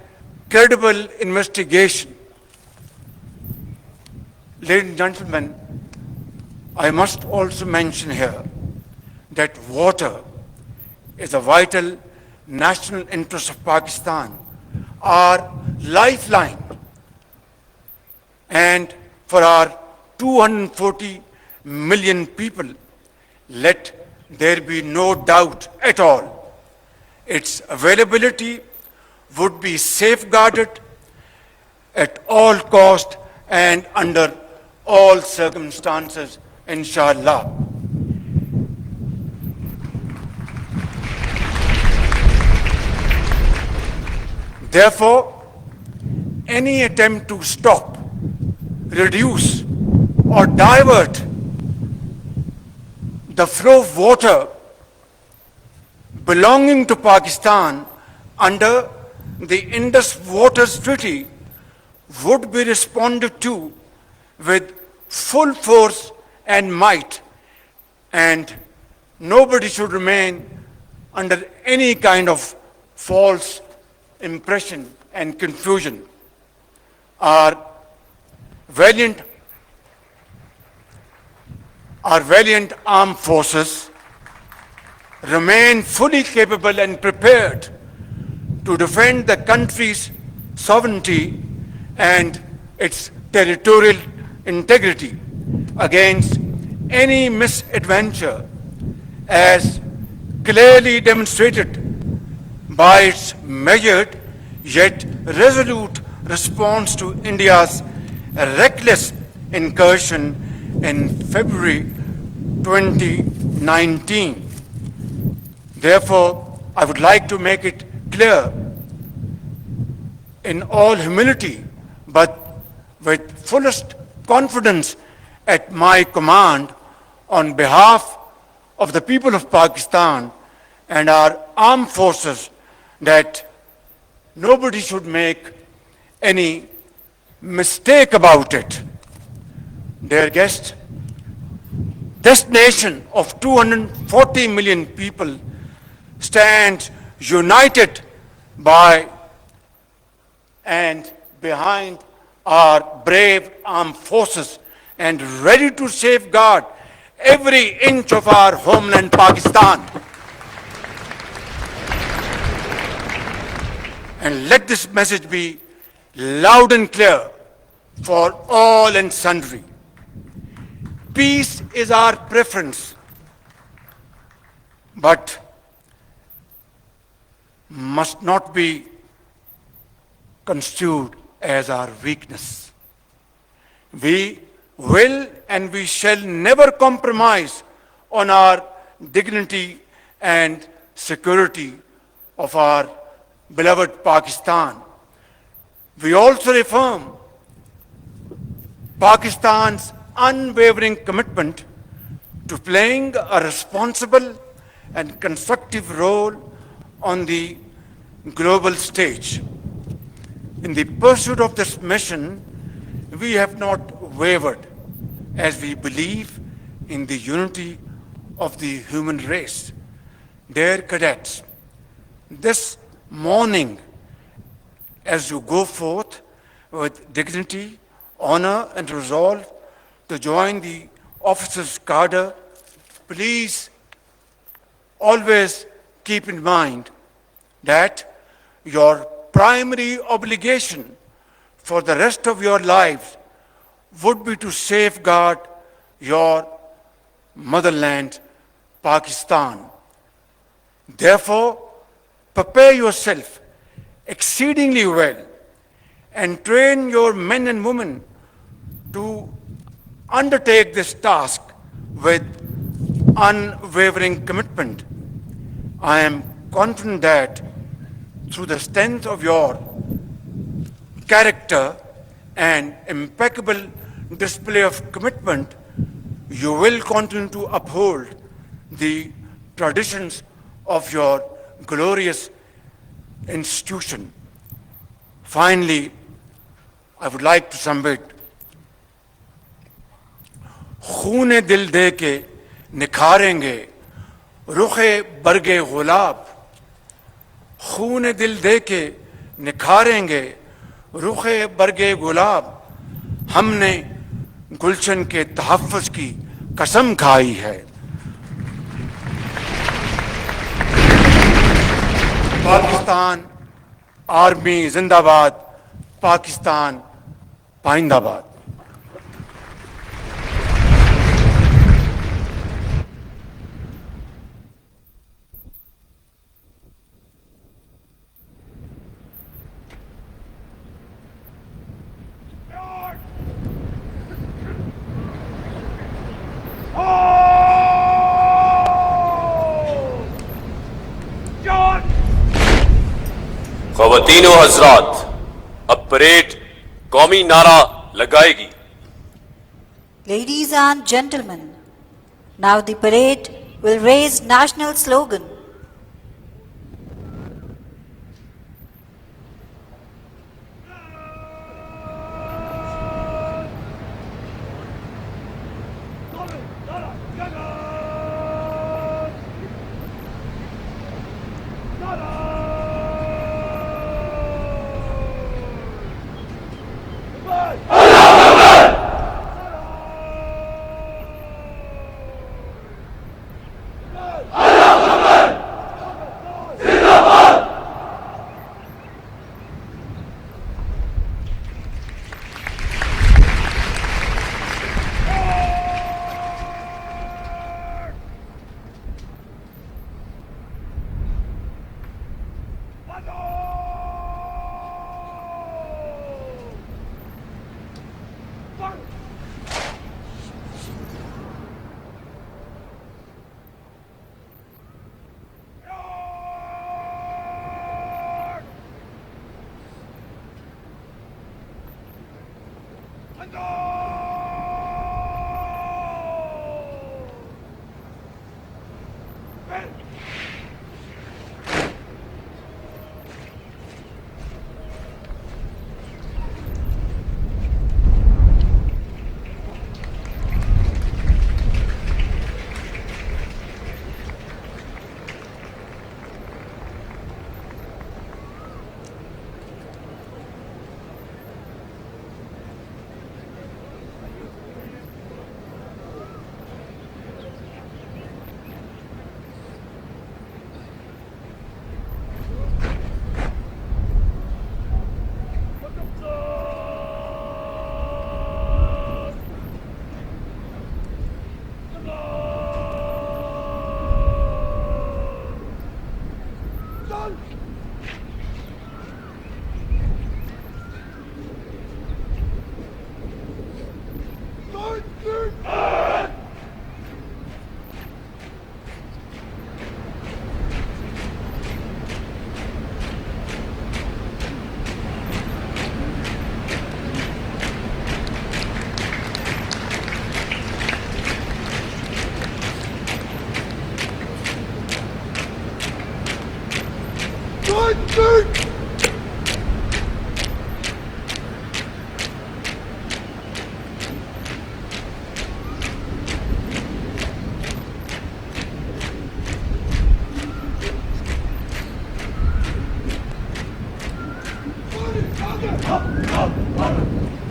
credible investigation. Ladies and gentlemen, I must also mention here that water is a vital national interest of Pakistan, our lifeline, and for our 240 million people, let there be no doubt at all. Its availability would be safeguarded at all cost and under all circumstances, inshallah. Therefore, any attempt to stop, reduce, or divert the flow of water belonging to Pakistan under the Indus Waters Treaty would be responded to with full force and might, and nobody should remain under any kind of false impression and confusion. Our valiant armed forces remain fully capable and prepared to defend the country's sovereignty and its territorial integrity against any misadventure, as clearly demonstrated by its measured yet resolute response to India's reckless incursion in February 2019. Therefore, I would like to make it clear in all humility, but with fullest confidence at my command, on behalf of the people of Pakistan and our armed forces, that nobody should make any mistake about it. Dear guests, this nation of 240 million people stands united by and behind our brave armed forces and ready to safeguard every inch of our homeland, Pakistan. And let this message be loud and clear for all and sundry. Peace is our preference, but must not be construed as our weakness. We will and we shall never compromise on our dignity and security of our beloved Pakistan. We also affirm Pakistan's unwavering commitment to playing a responsible and constructive role on the global stage. In the pursuit of this mission, we have not wavered, as we believe in the unity of the human race. Dear cadets, this morning, as you go forth with dignity, honor, and resolve to join the officers' cadre, please always keep in mind that your primary obligation for the rest of your lives would be to safeguard your motherland, Pakistan. Therefore, prepare yourself exceedingly well and train your men and women to undertake this task with unwavering commitment. I am confident that through the strength of your character and impeccable display of commitment, you will continue to uphold the traditions of your glorious institution. Finally, I would like to submit, खूने दिल दे के निखारेंगे रुखे बरगे गुलाब, खूने दिल दे के निखारेंगे रुखे बरगे गुलाब, हमने गुलशन के तहफ़्फ़ुज़ की कसम खाई है। पाकिस्तान आर्मी जिंदाबाद, पाकिस्तान पाइंदाबाद। ख़वातीनो हज़रात, अब परेड कौमी नारा लगाएगी। Ladies and gentlemen, now the parade will raise national slogan.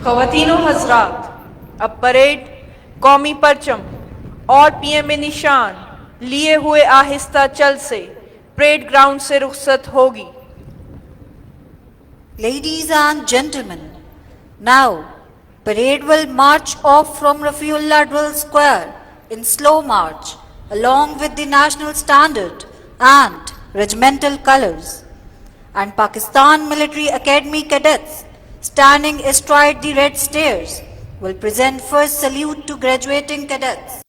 ख़वातीनो हज़रात, अब परेड कौमी परचम और पीएमए निशान लिए हुए आहिस्ता चल से परेड ग्राउंड से रुखसत होगी। Ladies and gentlemen, now parade will march off from Rafiullah Drill Square in slow march along with the national standard and regimental colors, and Pakistan Military Academy cadets standing astride the red stairs will present first salute to graduating cadets.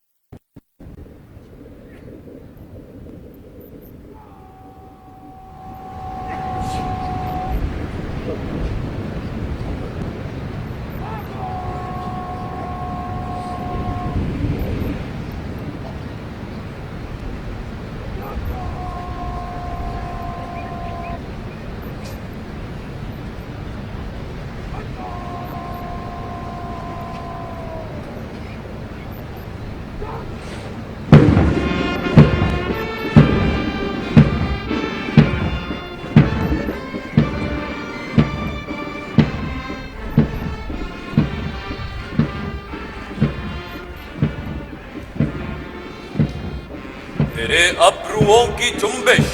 तेरे अब्रुओं की जुम्बिश,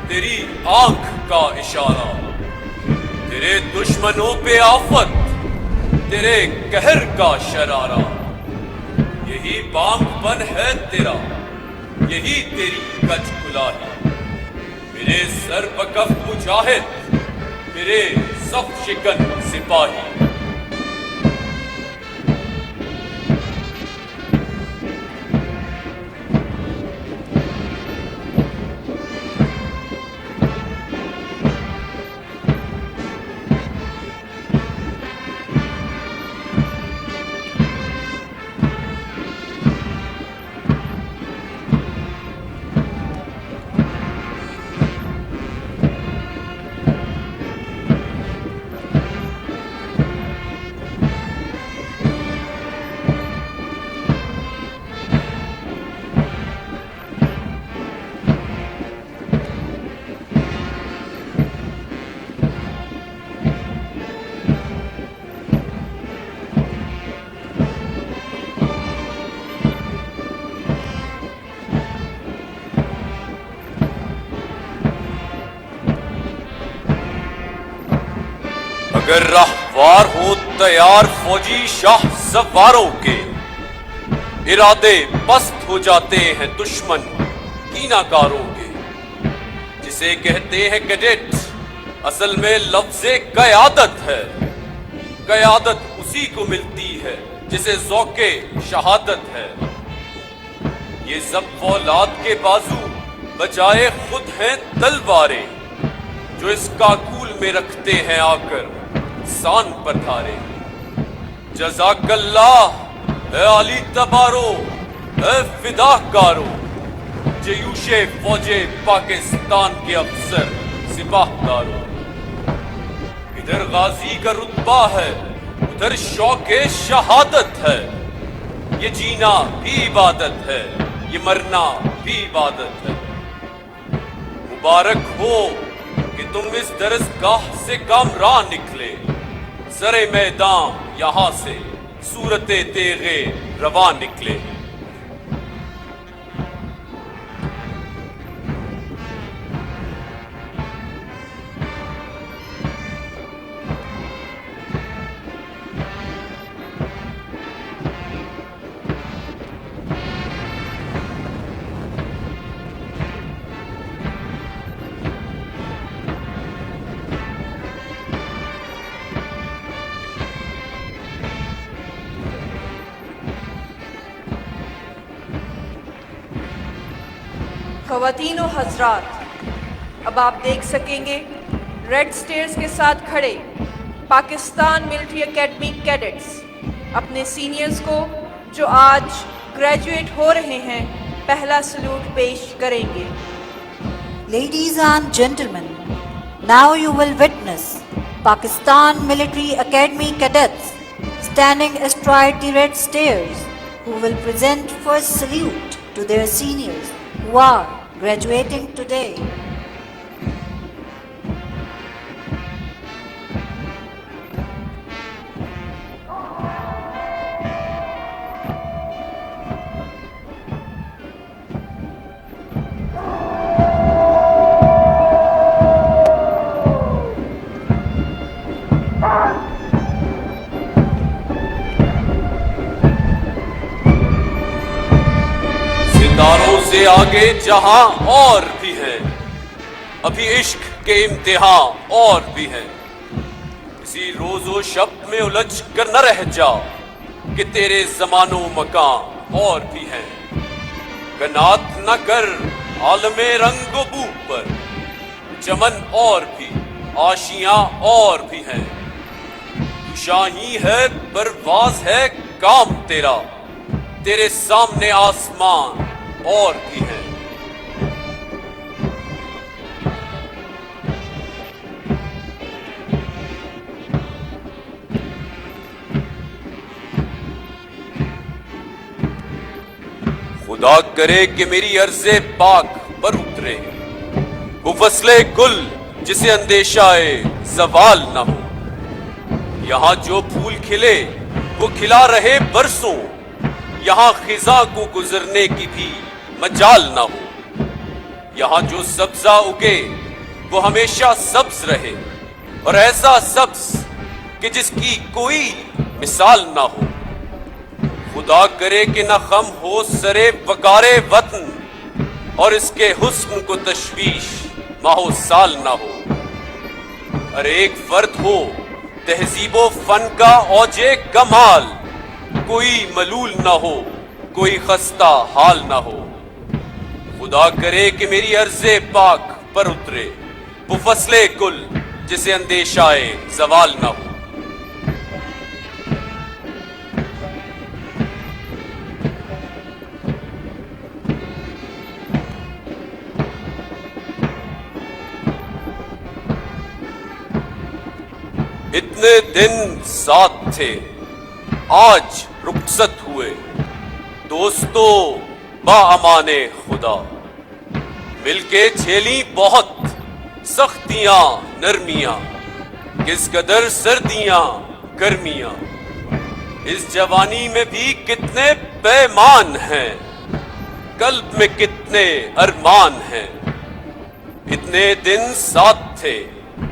तेरी आंख का इशारा, तेरे दुश्मनों पे आफत, तेरे कहर का शरारा, यही बांगपन है तेरा, यही तेरी कच कुलाही। मेरे सर बकफ मुजाहिद, मेरे सफ शिकन सिपाही। अगर रहवार हो तैयार फौजी शाह सवारों के, इरादे पस्त हो जाते हैं दुश्मन कीनाकारों के। जिसे कहते हैं कैडेट, असल में लफ्ज़े क़यादत है। क़यादत उसी को मिलती है जिसे ज़ौक़े शहादत है। ये सब औलाद के बाजू बजाए खुद हैं तलवारें, जो इस काकूल में रखते हैं आकर सान पर धारे। जज़ाकल्लाह ए अली तबारो, ए फिदाकारो, जयूशे फौजे पाकिस्तान के अफसर सिपाहदारो। इधर गाजी का रुतबा है, उधर शौक़े शहादत है। ये जीना भी इबादत है, ये मरना भी इबादत है। मुबारक हो कि तुम इस दरसगाह से कामरान निकले। सरे मैदान यहां से सूरते तेगे रवा निकले। ख़वातीन और हज़रात, अब आप देख सकेंगे रेड स्टेयर्स के साथ खड़े पाकिस्तान मिलिट्री एकेडमी कैडेट्स अपने सीनियर्स को, जो आज ग्रेजुएट हो रहे हैं, पहला सल्यूट पेश करेंगे। Ladies and gentlemen, now you will witness Pakistan Military Academy cadets standing astride the red stairs, who will present first salute to their seniors who are graduating today. सितारों से आगे जहां और भी है, अभी इश्क के इम्तिहान और भी है। इसी रोजो शब में उलझ कर न रह जा कि तेरे जमानो मकान और भी हैं। कनात न कर आलमे रंगो बू पर, चमन और भी आशियां और भी हैं। तू शाही है, परवाज है काम तेरा, तेरे सामने आसमान और भी है। खुदा करे कि मेरी अर्ज़े पाक पर उतरे वो फसले गुल जिसे अंदेशाए ज़वाल न हो। यहां जो फूल खिले वो खिला रहे बरसों, यहां खिजा को गुजरने की भी मजाल ना हो। यहां जो सब्जा उगे वो हमेशा सब्ज रहे, और ऐसा सब्ज कि जिसकी कोई मिसाल ना हो। खुदा करे कि न खम हो सरे वकारे वतन, और इसके हुस्न को तशवीश माहो साल ना हो। हर एक फर्द हो तहजीबो फन का औजे कमाल, कोई मलूल ना हो, कोई खस्ता हाल ना हो। खुदा करे कि मेरी अर्ज़े पाक पर उतरे वो फसले कुल, जिसे अंदेशाए जवाल ना हो। इतने दिन साथ थे, आज रुखसत हुए, दोस्तों बाअमाने खुदा। मिलके झेली बहुत सख्तियां नरमियां, किस कदर सर्दियां गर्मियां। इस जवानी में भी कितने पैमान हैं, कल्ब में कितने अरमान हैं। इतने दिन साथ थे,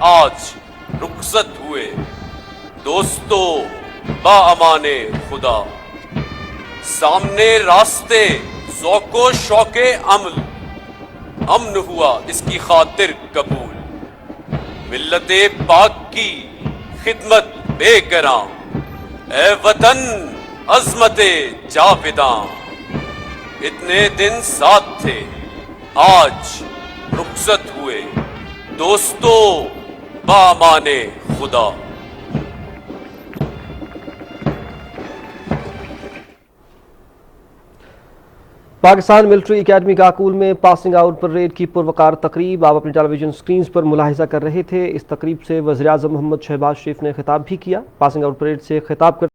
आज रुखसत हुए, दोस्तों बाअमाने खुदा। सामने रास्ते ज़ौक़ो शौक़े अमल, अमन हुआ इसकी खातिर कबूल। मिल्लते पाक की खिदमत बेकरां, ए वतन अज़मते जाविदां। इतने दिन साथ थे, आज रुखसत हुए, दोस्तों बामाने खुदा। पाकिस्तान मिलिट्री एकेडमी काकूल में पासिंग आउट परेड की पुरवकार तकरीब आप अपनी टेलीविजन स्क्रीन पर मुलाहिजा कर रहे थे। इस तकरीब से वज़ीर-ए-आज़म मोहम्मद शहबाज शरीफ ने खिताब भी किया। पासिंग आउट परेड से खिताब कर